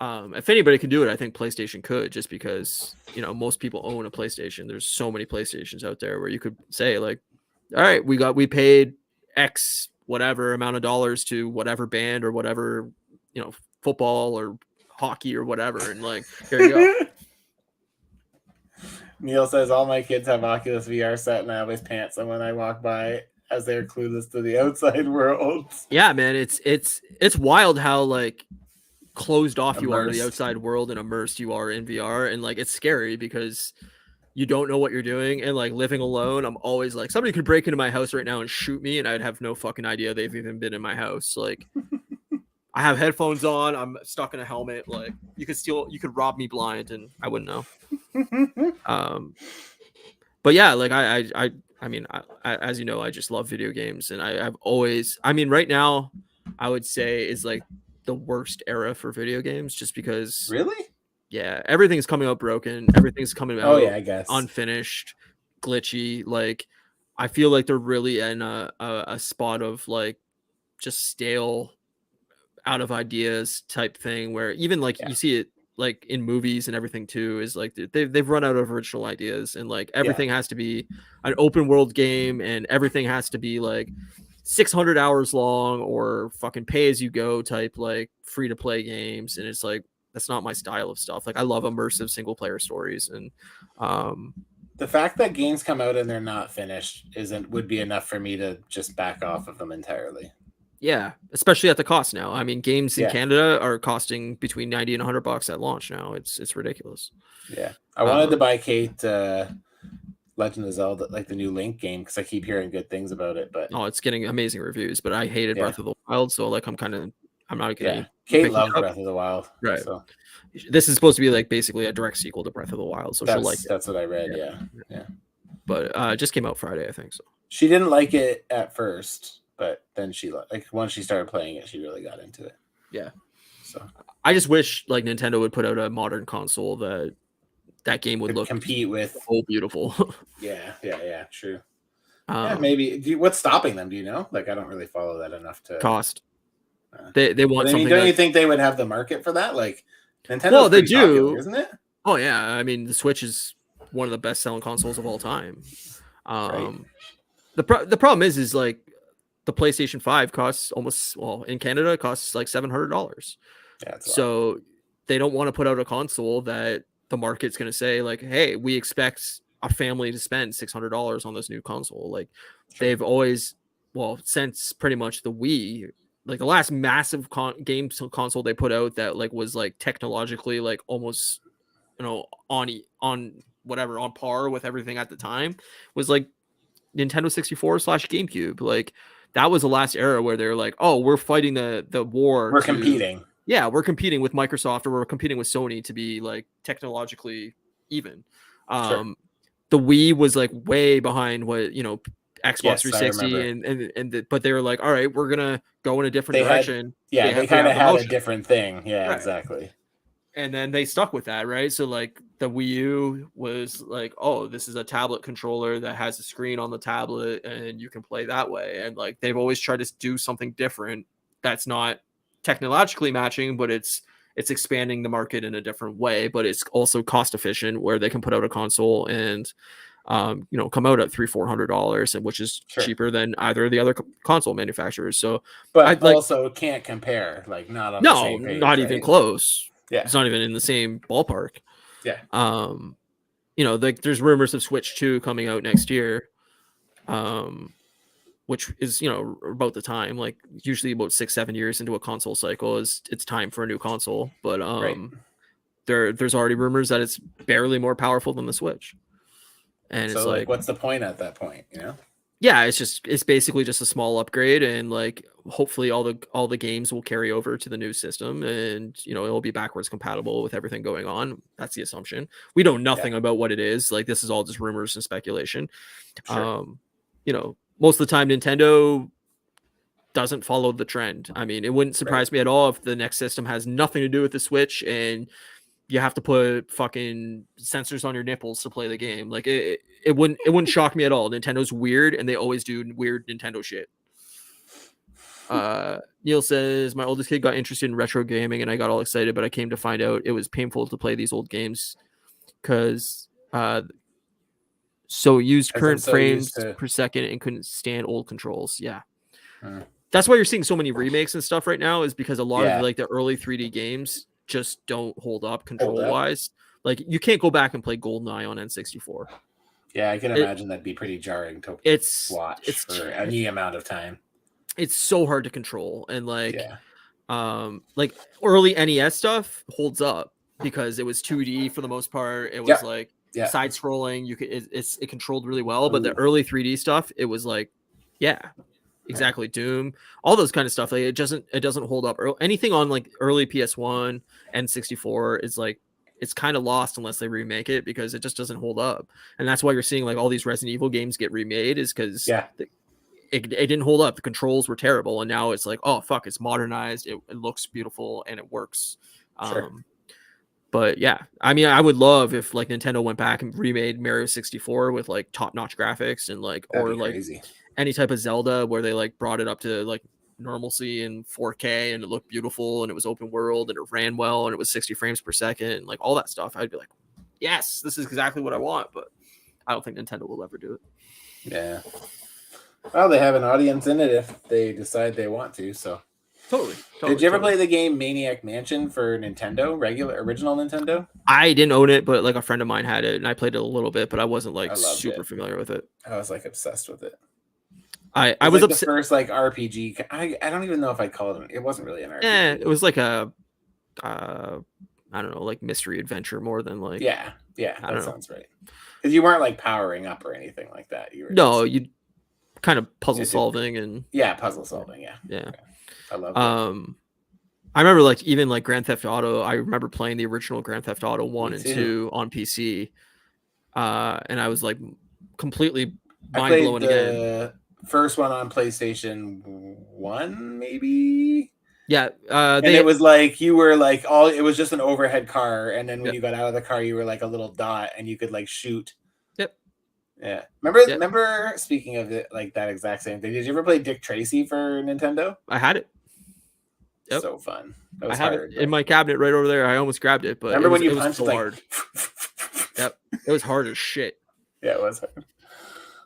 S1: If anybody can do it, I think PlayStation could, just because, you know, most people own a PlayStation. There's so many PlayStations out there where you could say like, all right, we paid X whatever amount of dollars to whatever band or whatever, you know, football or hockey or whatever. And like, here you go.
S3: Neil says all my kids have Oculus VR set and I always pants them when I walk by as they're clueless to the outside world.
S1: Yeah, man. It's wild how like closed off you are to the outside world and immersed you are in VR, and like it's scary because you don't know what you're doing. And like living alone, I'm always like, somebody could break into my house right now and shoot me and I'd have no fucking idea they've even been in my house. Like I have headphones on, I'm stuck in a helmet, like you could rob me blind and I wouldn't know. But yeah, like I mean, as you know, I just love video games, and I've always, I mean, right now I would say is like the worst era for video games, just because everything's coming out broken, everything's coming out
S3: I guess
S1: unfinished, glitchy. Like I feel like they're really in a spot of like just stale, out of ideas type thing, where even like you see it like in movies and everything too, is like they've run out of original ideas, and like everything has to be an open world game, and everything has to be like 600 hours long or fucking pay as you go type, like free to play games. And it's like, that's not my style of stuff. Like I love immersive single player stories. And
S3: the fact that games come out and they're not finished would be enough for me to just back off of them entirely.
S1: Yeah, especially at the cost now. I mean, games in Canada are costing between 90 and 100 bucks at launch now. It's ridiculous.
S3: Yeah, I wanted to buy Kate Legend of Zelda, like the new Link game, because I keep hearing good things about it. But
S1: it's getting amazing reviews. But I hated Breath of the Wild, so like I'm not getting.
S3: Kate loves Breath of the Wild,
S1: right?
S3: So
S1: this is supposed to be like basically a direct sequel to Breath of the Wild, so she'll like it.
S3: That's what I read. Yeah.
S1: But it just came out Friday, I think so.
S3: She didn't like it at first, but then she once she started playing it, she really got into it.
S1: Yeah.
S3: So
S1: I just wish like Nintendo would put out a modern console that game would
S3: compete with.
S1: So beautiful.
S3: Yeah, true. Maybe. What's stopping them? Do you know? Like, I don't really follow that enough to
S1: cost. They want something.
S3: Don't you think they would have the market for that? Like, Nintendo.
S1: Well, they do,
S3: popular, isn't it?
S1: Oh yeah, I mean, the Switch is one of the best selling consoles of all time.
S3: Right.
S1: The problem is like the PlayStation 5 costs in Canada it costs like $700.
S3: Yeah,
S1: so they don't want to put out a console that the market's going to say like, hey, we expect a family to spend $600 on this new console. Like they've always, since pretty much the Wii, like the last massive game console they put out that like was like technologically like almost, you know, on par with everything at the time was like Nintendo 64/GameCube. Like that was the last era where they're like, oh, we're fighting the war.
S3: We're competing.
S1: Yeah, we're competing with Microsoft, or we're competing with Sony to be like technologically even.
S3: Sure.
S1: The Wii was like way behind what, you know, Xbox 360 but they were like, all right, we're gonna go in a different direction.
S3: They kind of had a different thing. Yeah, right. Exactly.
S1: And then they stuck with that, right? So like the Wii U was like, oh, this is a tablet controller that has a screen on the tablet and you can play that way. And like they've always tried to do something different that's not technologically matching, but it's expanding the market in a different way, but it's also cost efficient, where they can put out a console and you know, come out at $300-400, and which is cheaper than either of the other console manufacturers. So
S3: but also can't compare, like not on the same page,
S1: not even close.
S3: Yeah,
S1: it's not even in the same ballpark.
S3: Yeah.
S1: you know, like there's rumors of Switch 2 coming out next year, which is, you know, about the time, like usually about 6-7 years into a console cycle is it's time for a new console. But
S3: Right.
S1: there's already rumors that it's barely more powerful than the Switch, and it's
S3: So like,
S1: like,
S3: what's the point at that point? You know?
S1: yeah, it's basically just a small upgrade, and like hopefully all the games will carry over to the new system, and you know it'll be backwards compatible with everything going on. That's the assumption. We know nothing about what it is. Like this is all just rumors and speculation.
S3: Sure.
S1: You know, most of the time Nintendo doesn't follow the trend. I mean, it wouldn't surprise me at all if the next system has nothing to do with the Switch and you have to put fucking sensors on your nipples to play the game. Like it wouldn't shock me at all. Nintendo's weird and they always do weird Nintendo shit. Neil says my oldest kid got interested in retro gaming and I got all excited, but I came to find out it was painful to play these old games because so used current frames per second and couldn't stand old controls. Yeah. That's why you're seeing so many remakes and stuff right now, is because a lot of like the early 3D games just don't hold up control wise. Like you can't go back and play GoldenEye on N64.
S3: Yeah, I can imagine that'd be pretty jarring to watch for any amount of time.
S1: It's so hard to control, and like early NES stuff holds up because it was 2D for the most part. It was like side scrolling. You could it controlled really well, but the early 3D stuff, it was like, exactly, Doom, all those kind of stuff. Like it doesn't hold up. Anything on like early PS1 and 64 is like it's kind of lost unless they remake it because it just doesn't hold up. And that's why you're seeing like all these Resident Evil games get remade, is because it didn't hold up. The controls were terrible, and now it's like, oh fuck, it's modernized. It looks beautiful and it works. But yeah, I mean, I would love if like Nintendo went back and remade Mario 64 with like top-notch graphics and like or like any type of Zelda where they like brought it up to like normalcy in 4K and it looked beautiful and it was open world and it ran well and it was 60 frames per second and like all that stuff. I'd be like, yes, this is exactly what I want, but I don't think Nintendo will ever do it.
S3: Yeah. Well, they have an audience in it if they decide they want to, so. Totally. Did you ever play the game Maniac Mansion for Nintendo, original Nintendo?
S1: I didn't own it, but like a friend of mine had it and I played it a little bit, but I wasn't like super familiar with it.
S3: I was like obsessed with it.
S1: I was
S3: like the first like RPG. I don't even know if I called it. It wasn't really an RPG.
S1: Yeah, it was like a I don't know, like mystery adventure more than like
S3: that sounds right. Because you weren't like powering up or anything like that. You
S1: were you kind of puzzle solving and
S3: puzzle solving. Yeah.
S1: Okay.
S3: I love it.
S1: I remember like even like Grand Theft Auto. I remember playing the original Grand Theft Auto 1 and 2 on PC, and I was like completely mind blowing again.
S3: First one on PlayStation 1, maybe.
S1: Yeah,
S3: and it was like you were like it was just an overhead car, and then when you got out of the car, you were like a little dot, and you could like shoot.
S1: Yep.
S3: Yeah. Remember? Speaking of it, like that exact same thing. Did you ever play Dick Tracy for Nintendo?
S1: I had it.
S3: Yep. So fun. That was
S1: hard, in my cabinet right over there. I almost grabbed it, but
S3: remember when you
S1: punched, it was so hard. Yep, it was hard as shit.
S3: Yeah, it was hard.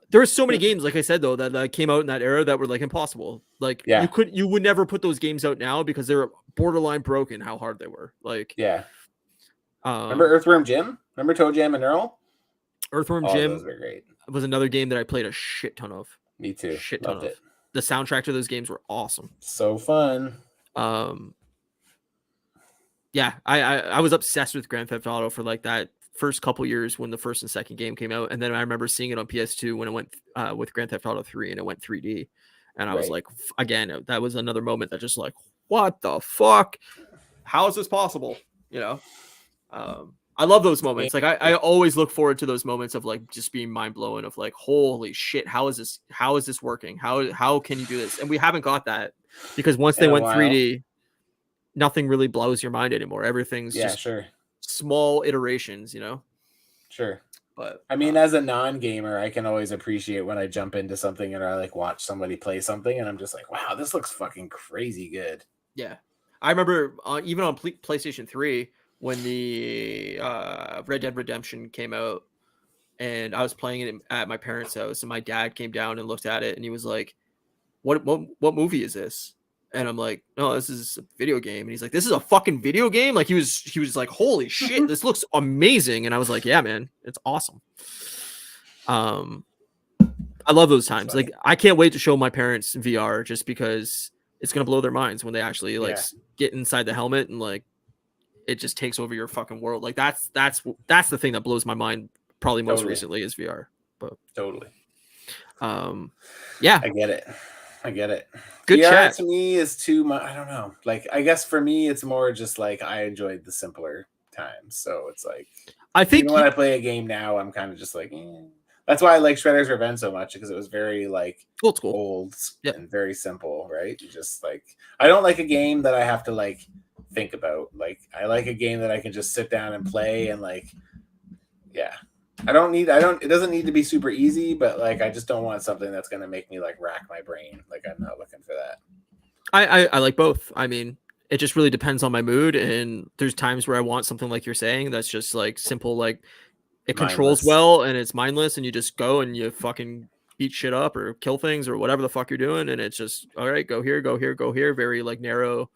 S1: There were so many games, like I said though, that came out in that era that were like impossible. Like you would never put those games out now because they were borderline broken. How hard they were. Like
S3: remember Earthworm Jim? Remember Toe Jam and Earl?
S1: Earthworm Jim
S3: those were great.
S1: Was another game that I played a shit ton of.
S3: Me too. Loved it.
S1: The soundtrack to those games were awesome.
S3: So fun.
S1: Yeah, I was obsessed with Grand Theft Auto for like that first couple years when the first and second game came out, and then I remember seeing it on PS2 when it went with Grand Theft Auto 3 and it went 3D, and I was like, again, that was another moment that just like, what the fuck? How is this possible? You know, I love those moments. Like I always look forward to those moments of like just being mind blowing of like, holy shit, how is this working? How can you do this? And we haven't got that because once they went 3D, nothing really blows your mind anymore. Everything's just small iterations, you know?
S3: Sure.
S1: But
S3: I mean, as a non-gamer, I can always appreciate when I jump into something and I like watch somebody play something and I'm just like, wow, this looks fucking crazy good.
S1: Yeah. I remember even on PlayStation 3 when the Red Dead Redemption came out and I was playing it at my parents' house and my dad came down and looked at it and he was like, what movie is this? And I'm like, no, this is a video game. And he's like, this is a fucking video game. Like he was like, holy shit, this looks amazing. And I was like, yeah, man, it's awesome. I love those times. Like I can't wait to show my parents VR just because it's gonna blow their minds when they actually like get inside the helmet and like it just takes over your fucking world. Like that's the thing that blows my mind probably most recently is VR. But yeah,
S3: I get it.
S1: Good
S3: VR
S1: chat.
S3: To me is too much. I don't know. Like I guess for me it's more just like I enjoyed the simpler times. So it's like
S1: I think
S3: even when I play a game now, I'm kind of just like That's why I like Shredder's Revenge so much, because it was very like
S1: old school,
S3: old and very simple, right? You just like I don't like a game that I have to like think about. Like I like a game that I can just sit down and play and like it doesn't need to be super easy, but like I just don't want something that's gonna make me like rack my brain. Like I'm not looking for that.
S1: I like both. I mean, it just really depends on my mood, and there's times where I want something like you're saying that's just like simple, like it controls well and it's mindless, and you just go and you fucking beat shit up or kill things or whatever the fuck you're doing, and it's just all right, go here, go here, go here, very like narrow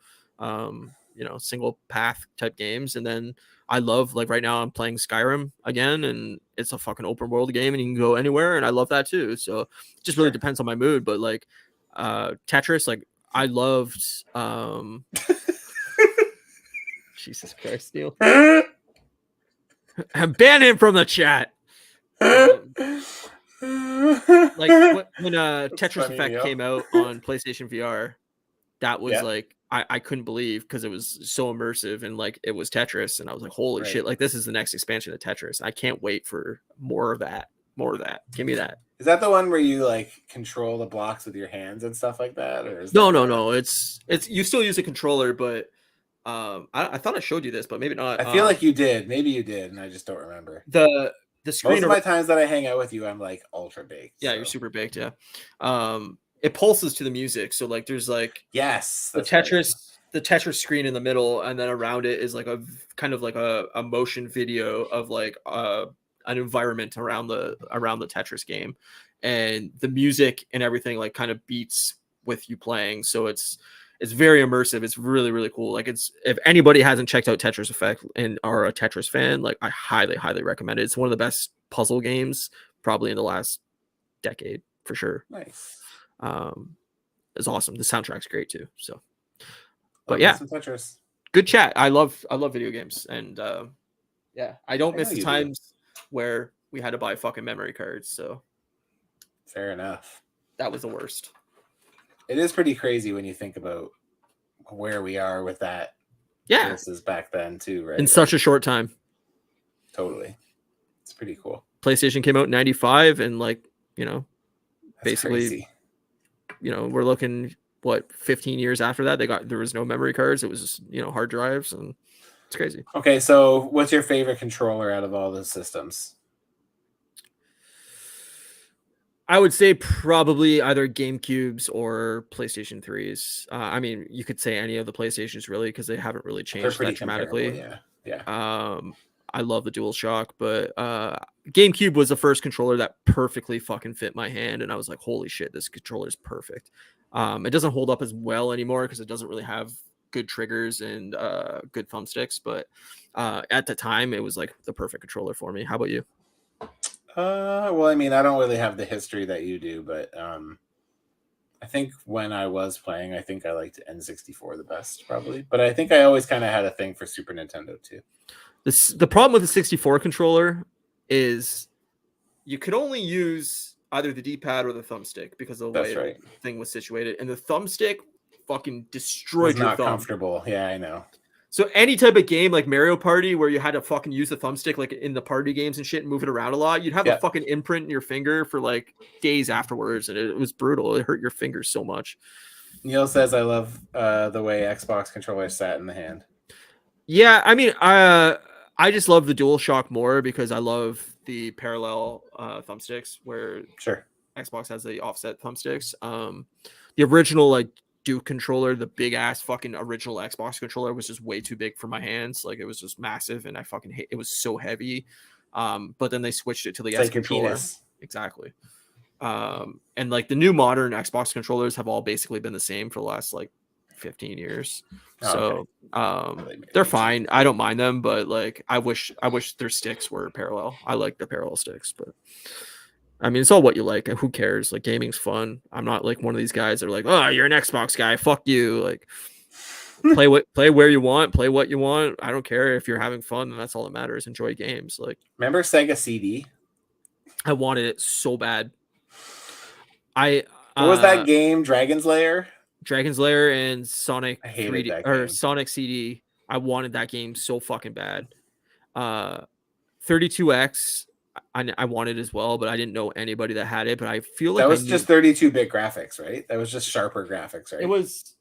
S1: single path type games. And then I love, like right now I'm playing Skyrim again, and it's a fucking open world game and you can go anywhere, and I love that too. So it just really depends on my mood. But like Tetris, like I loved Jesus Christ, Neil. Ban him from the chat. Like when Tetris Effect came out on PlayStation VR, that was like I couldn't believe, because it was so immersive and like it was Tetris, and I was like, holy shit, like this is the next expansion of Tetris. I can't wait for more of that. Give me that.
S3: Is that the one where you like control the blocks with your hands and stuff like that? Or is
S1: no, it's you still use a controller, but I thought I showed you this, but maybe not.
S3: I feel like you did. Maybe you did, and I just don't remember.
S1: The screen.
S3: Most of my times that I hang out with you, I'm like ultra baked.
S1: Yeah, you're super baked. Yeah. It pulses to the music, so like there's like the Tetris screen in the middle, and then around it is like a kind of like a motion video of like an environment around the Tetris game, and the music and everything like kind of beats with you playing. So it's very immersive. It's really, really cool. Like if anybody hasn't checked out Tetris Effect and are a Tetris fan, like I highly, highly recommend it. It's one of the best puzzle games probably in the last decade for sure.
S3: Nice.
S1: It's awesome. The soundtrack's great too. So, but yeah,
S3: Tetris.
S1: Good chat. I love video games, and I don't miss the times where we had to buy fucking memory cards. So,
S3: fair enough.
S1: That was the worst.
S3: It is pretty crazy when you think about where we are with that.
S1: Yeah.
S3: This is back then too, right?
S1: In such a short time.
S3: Totally. It's pretty cool.
S1: PlayStation came out in 95, and like,
S3: That's
S1: basically,
S3: crazy.
S1: We're looking 15 years after that. There was no memory cards. It was, hard drives, and it's crazy.
S3: Okay. So what's your favorite controller out of all those systems?
S1: I would say probably either GameCubes or PlayStation 3s. I mean, you could say any of the PlayStations really, because they haven't really changed that dramatically.
S3: Yeah.
S1: I love the DualShock, but GameCube was the first controller that perfectly fucking fit my hand, and I was like, holy shit, this controller is perfect. It doesn't hold up as well anymore because it doesn't really have good triggers and good thumbsticks, but at the time, it was like the perfect controller for me. How about you?
S3: Well, I mean, I don't really have the history that you do, but I think when I was playing, I think I liked N64 the best, probably. But I think I always kind of had a thing for Super Nintendo too.
S1: The problem with the 64 controller is you could only use either the D-pad or the thumbstick because of the way the thing was situated, and the thumbstick fucking destroyed your thumb. Not
S3: comfortable. Yeah, I know.
S1: So any type of game like Mario Party where you had to fucking use the thumbstick like in the party games and shit and move it around a lot, you'd have a fucking imprint in your finger for like days afterwards, and it was brutal. It hurt your fingers so much.
S3: Neil says, I love the way Xbox controllers sat in the hand.
S1: Yeah, I mean, I just love the DualShock more because I love the parallel thumbsticks where Xbox has the offset thumbsticks. The original like Duke controller, the big ass fucking original Xbox controller, was just way too big for my hands. Like it was just massive, and I fucking hate it. Was so heavy. But then they switched it to the S controller. Exactly. And like the new modern Xbox controllers have all basically been the same for the last like 15 years.
S3: Oh,
S1: So
S3: okay.
S1: they're fine. I don't mind them, but like I wish their sticks were parallel. I like the parallel sticks, but I mean it's all what you like. Who cares? Like gaming's fun. I'm not like one of these guys that are like, oh, you're an Xbox guy. Fuck you. Like play where you want, play what you want. I don't care if you're having fun, and that's all that matters. Enjoy games. Like
S3: Remember Sega CD?
S1: I wanted it so bad. I
S3: What was that game? Dragon's Lair?
S1: Dragon's Lair and Sonic
S3: I hated
S1: 3D
S3: that
S1: or
S3: game.
S1: Sonic CD. I wanted that game so fucking bad. 32X I wanted as well, but I didn't know anybody that had it. But I feel like
S3: that was just 32-bit graphics, right? That was just sharper graphics, right?
S1: It was,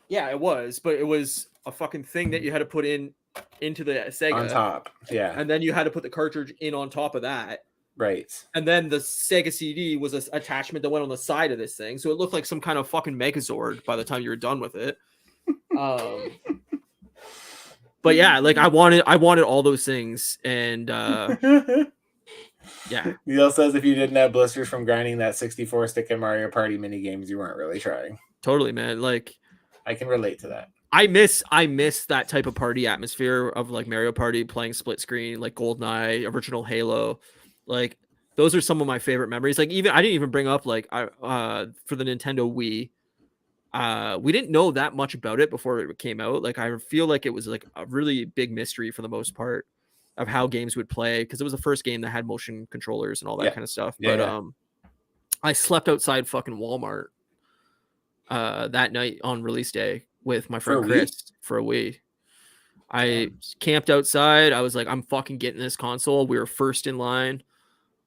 S1: yeah, it was, but it was a fucking thing that you had to put into the Sega
S3: on top, yeah,
S1: and then you had to put the cartridge in on top of that,
S3: right?
S1: And then the Sega CD was an attachment that went on the side of this thing, so it looked like some kind of fucking Megazord by the time you were done with it. But yeah, like I wanted all those things, and yeah.
S3: Neil says if you didn't have blisters from grinding that 64 stick in Mario Party mini games, you weren't really trying.
S1: Totally, man. Like
S3: I can relate to that.
S1: I miss that type of party atmosphere of like Mario Party, playing split screen, like GoldenEye, original Halo. Like those are some of my favorite memories. Like even I didn't even bring up like for the Nintendo Wii. We didn't know that much about it before it came out. Like I feel like it was like a really big mystery for the most part of how games would play, because it was the first game that had motion controllers and all that kind of stuff.
S3: Yeah,
S1: but I slept outside fucking Walmart that night on release day with my friend Chris for a Wii. I camped outside. I was like, I'm fucking getting this console. We were first in line.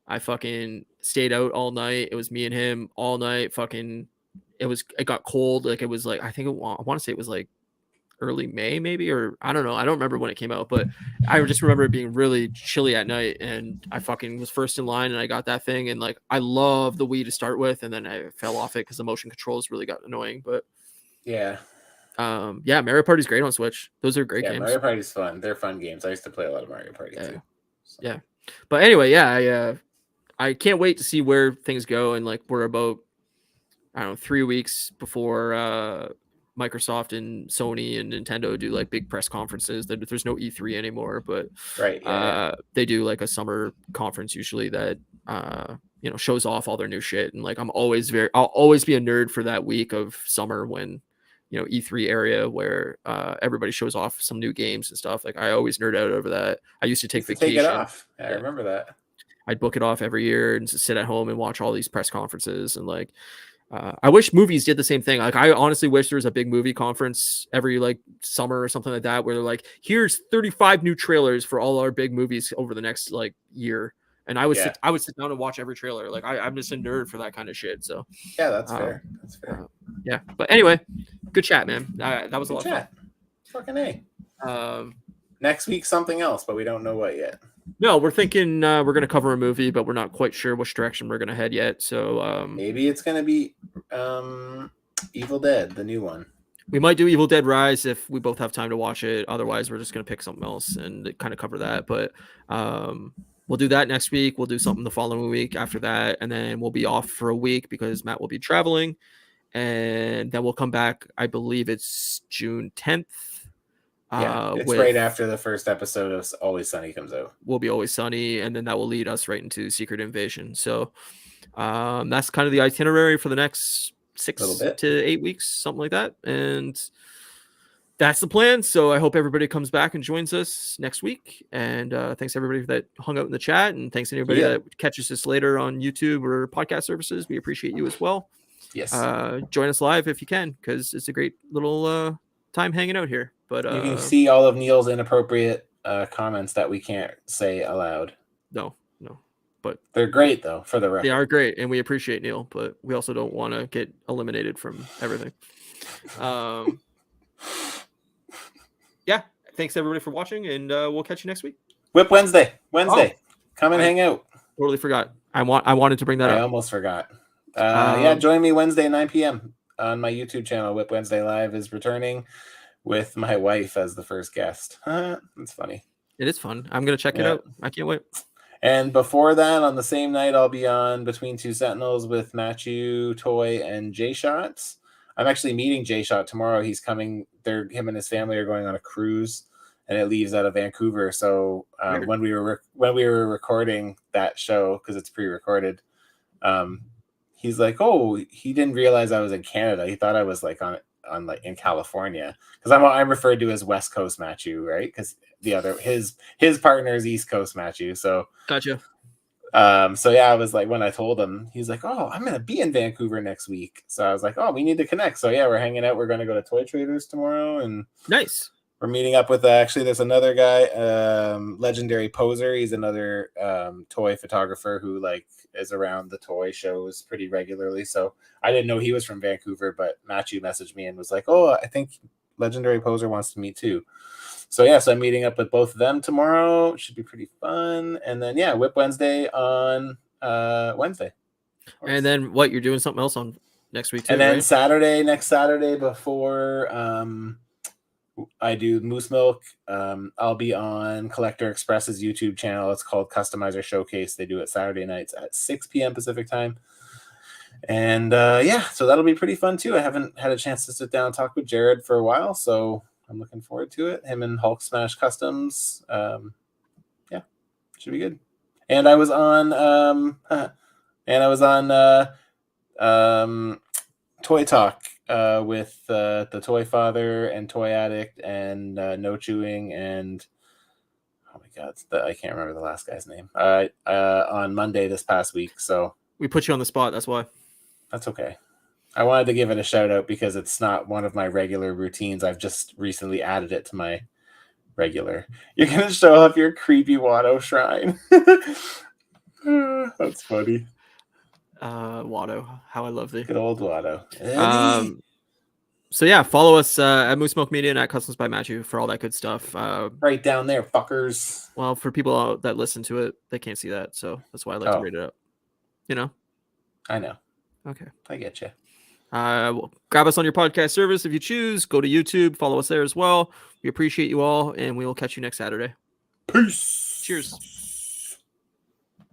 S1: I fucking stayed out all night. It was me and him all night. Fucking, it got cold. Like it was like, I want to say it was like early May maybe, or I don't know. I don't remember when it came out, but I just remember it being really chilly at night, and I fucking was first in line and I got that thing. And like, I love the Wii to start with, and then I fell off it because the motion controls really got annoying. But
S3: yeah,
S1: Mario Party's great on Switch. Those are great games.
S3: Mario Party's fun. They're fun games. I used to play a lot of Mario Party too.
S1: So. Yeah, but anyway, I can't wait to see where things go. And like, we're about, I don't know, 3 weeks before Microsoft and Sony and Nintendo do like big press conferences. There's no E3 anymore, but they do like a summer conference usually that shows off all their new shit. And like I'll always be a nerd for that week of summer when E3 area where everybody shows off some new games and stuff. Like I always nerd out over that. I used to take vacation.
S3: Take it off. I remember that.
S1: I'd book it off every year and sit at home and watch all these press conferences. And like I wish movies did the same thing. Like I honestly wish there was a big movie conference every like summer or something like that, where they're like, here's 35 new trailers for all our big movies over the next like year. And I would sit down and watch every trailer. Like I'm just a nerd for that kind of shit. So
S3: yeah, that's fair. That's fair.
S1: Yeah, but anyway, good chat, man. That was a lot of fun.
S3: Fucking A. Next week something else, but we don't know what yet.
S1: No, we're thinking we're gonna cover a movie, but we're not quite sure which direction we're gonna head yet. So
S3: maybe it's gonna be Evil Dead, the new one.
S1: We might do Evil Dead Rise if we both have time to watch it. Otherwise, we're just gonna pick something else and kind of cover that. But we'll do that next week. We'll do something the following week after that, and then we'll be off for a week because Matt will be traveling, and then we'll come back. I believe it's June 10th.
S3: It's right after the first episode of Always Sunny comes out.
S1: Will be Always Sunny, and then that will lead us right into Secret Invasion. So that's kind of the itinerary for the next 6 to 8 weeks, something like that. And that's the plan. So I hope everybody comes back and joins us next week. And thanks everybody that hung out in the chat, and thanks to anybody that catches us later on YouTube or podcast services. We appreciate you as well.
S3: Yes.
S1: Join us live if you can, because it's a great little time hanging out here. But
S3: you can see all of Neil's inappropriate comments that we can't say aloud.
S1: No, but
S3: they're great though, for the record.
S1: They are great, and we appreciate Neil, but we also don't want to get eliminated from everything. Yeah, thanks everybody for watching, and we'll catch you next week.
S3: Whip Wednesday. Come and hang out.
S1: Totally forgot. I wanted to bring that up.
S3: I almost forgot. Join me Wednesday 9 p.m. on my YouTube channel. Whip Wednesday Live is returning with my wife as the first guest. It's funny.
S1: It is fun. I'm going to check it out. I can't wait.
S3: And before that, on the same night, I'll be on Between Two Sentinels with Matthew, Toy, and J Shots. I'm actually meeting Jay Shot tomorrow. He's coming. Him and his family are going on a cruise, and it leaves out of Vancouver. So when we were recording that show, because it's pre-recorded, he's like, "Oh, he didn't realize I was in Canada. He thought I was like on like in California, because I'm referred to as West Coast Matthew, right? Because the other his partner is East Coast Matthew. So
S1: Gotcha.
S3: So yeah, I was like, when I told him, he's like, "Oh, I'm gonna be in Vancouver next week." So I was like, "Oh, we need to connect." So yeah, we're hanging out. We're gonna go to Toy Traders tomorrow, and
S1: Nice.
S3: we're meeting up with actually. There's another guy, Legendary Poser. He's another toy photographer who like is around the toy shows pretty regularly. So I didn't know he was from Vancouver, but Matthew messaged me and was like, "Oh, I think Legendary Poser wants to meet too." So yeah, so I'm meeting up with both of them tomorrow. It should be pretty fun. And then yeah, Whip Wednesday on Wednesday.
S1: And then what? You're doing something else on next week too,
S3: and then
S1: right?
S3: next Saturday before I do Moose Milk, I'll be on Collector Express's YouTube channel. It's called Customizer Showcase. They do it Saturday nights at 6 p.m. Pacific time. And yeah, so that'll be pretty fun too. I haven't had a chance to sit down and talk with Jared for a while, so I'm looking forward to it. Him and Hulk Smash Customs. Yeah, should be good. And I was on Toy Talk with the Toy Father and Toy Addict and No Chewing and oh my god, I can't remember the last guy's name. On Monday this past week. So
S1: we put you on the spot. That's why.
S3: That's okay. I wanted to give it a shout out because it's not one of my regular routines. I've just recently added it to my regular. You're gonna show up your creepy Watto shrine. That's funny.
S1: Watto, how I love thee.
S3: Good old Watto.
S1: So yeah, follow us at Moose Smoke Media and at Customs by Matthew for all that good stuff.
S3: Right down there, fuckers.
S1: Well, for people that listen to it, they can't see that, so that's why I like to rate it up. You know.
S3: I know.
S1: Okay.
S3: I get you.
S1: Well, grab us on your podcast service if you choose. Go to YouTube, follow us there as well. We appreciate you all, and we will catch you next Saturday.
S3: Peace.
S1: Cheers.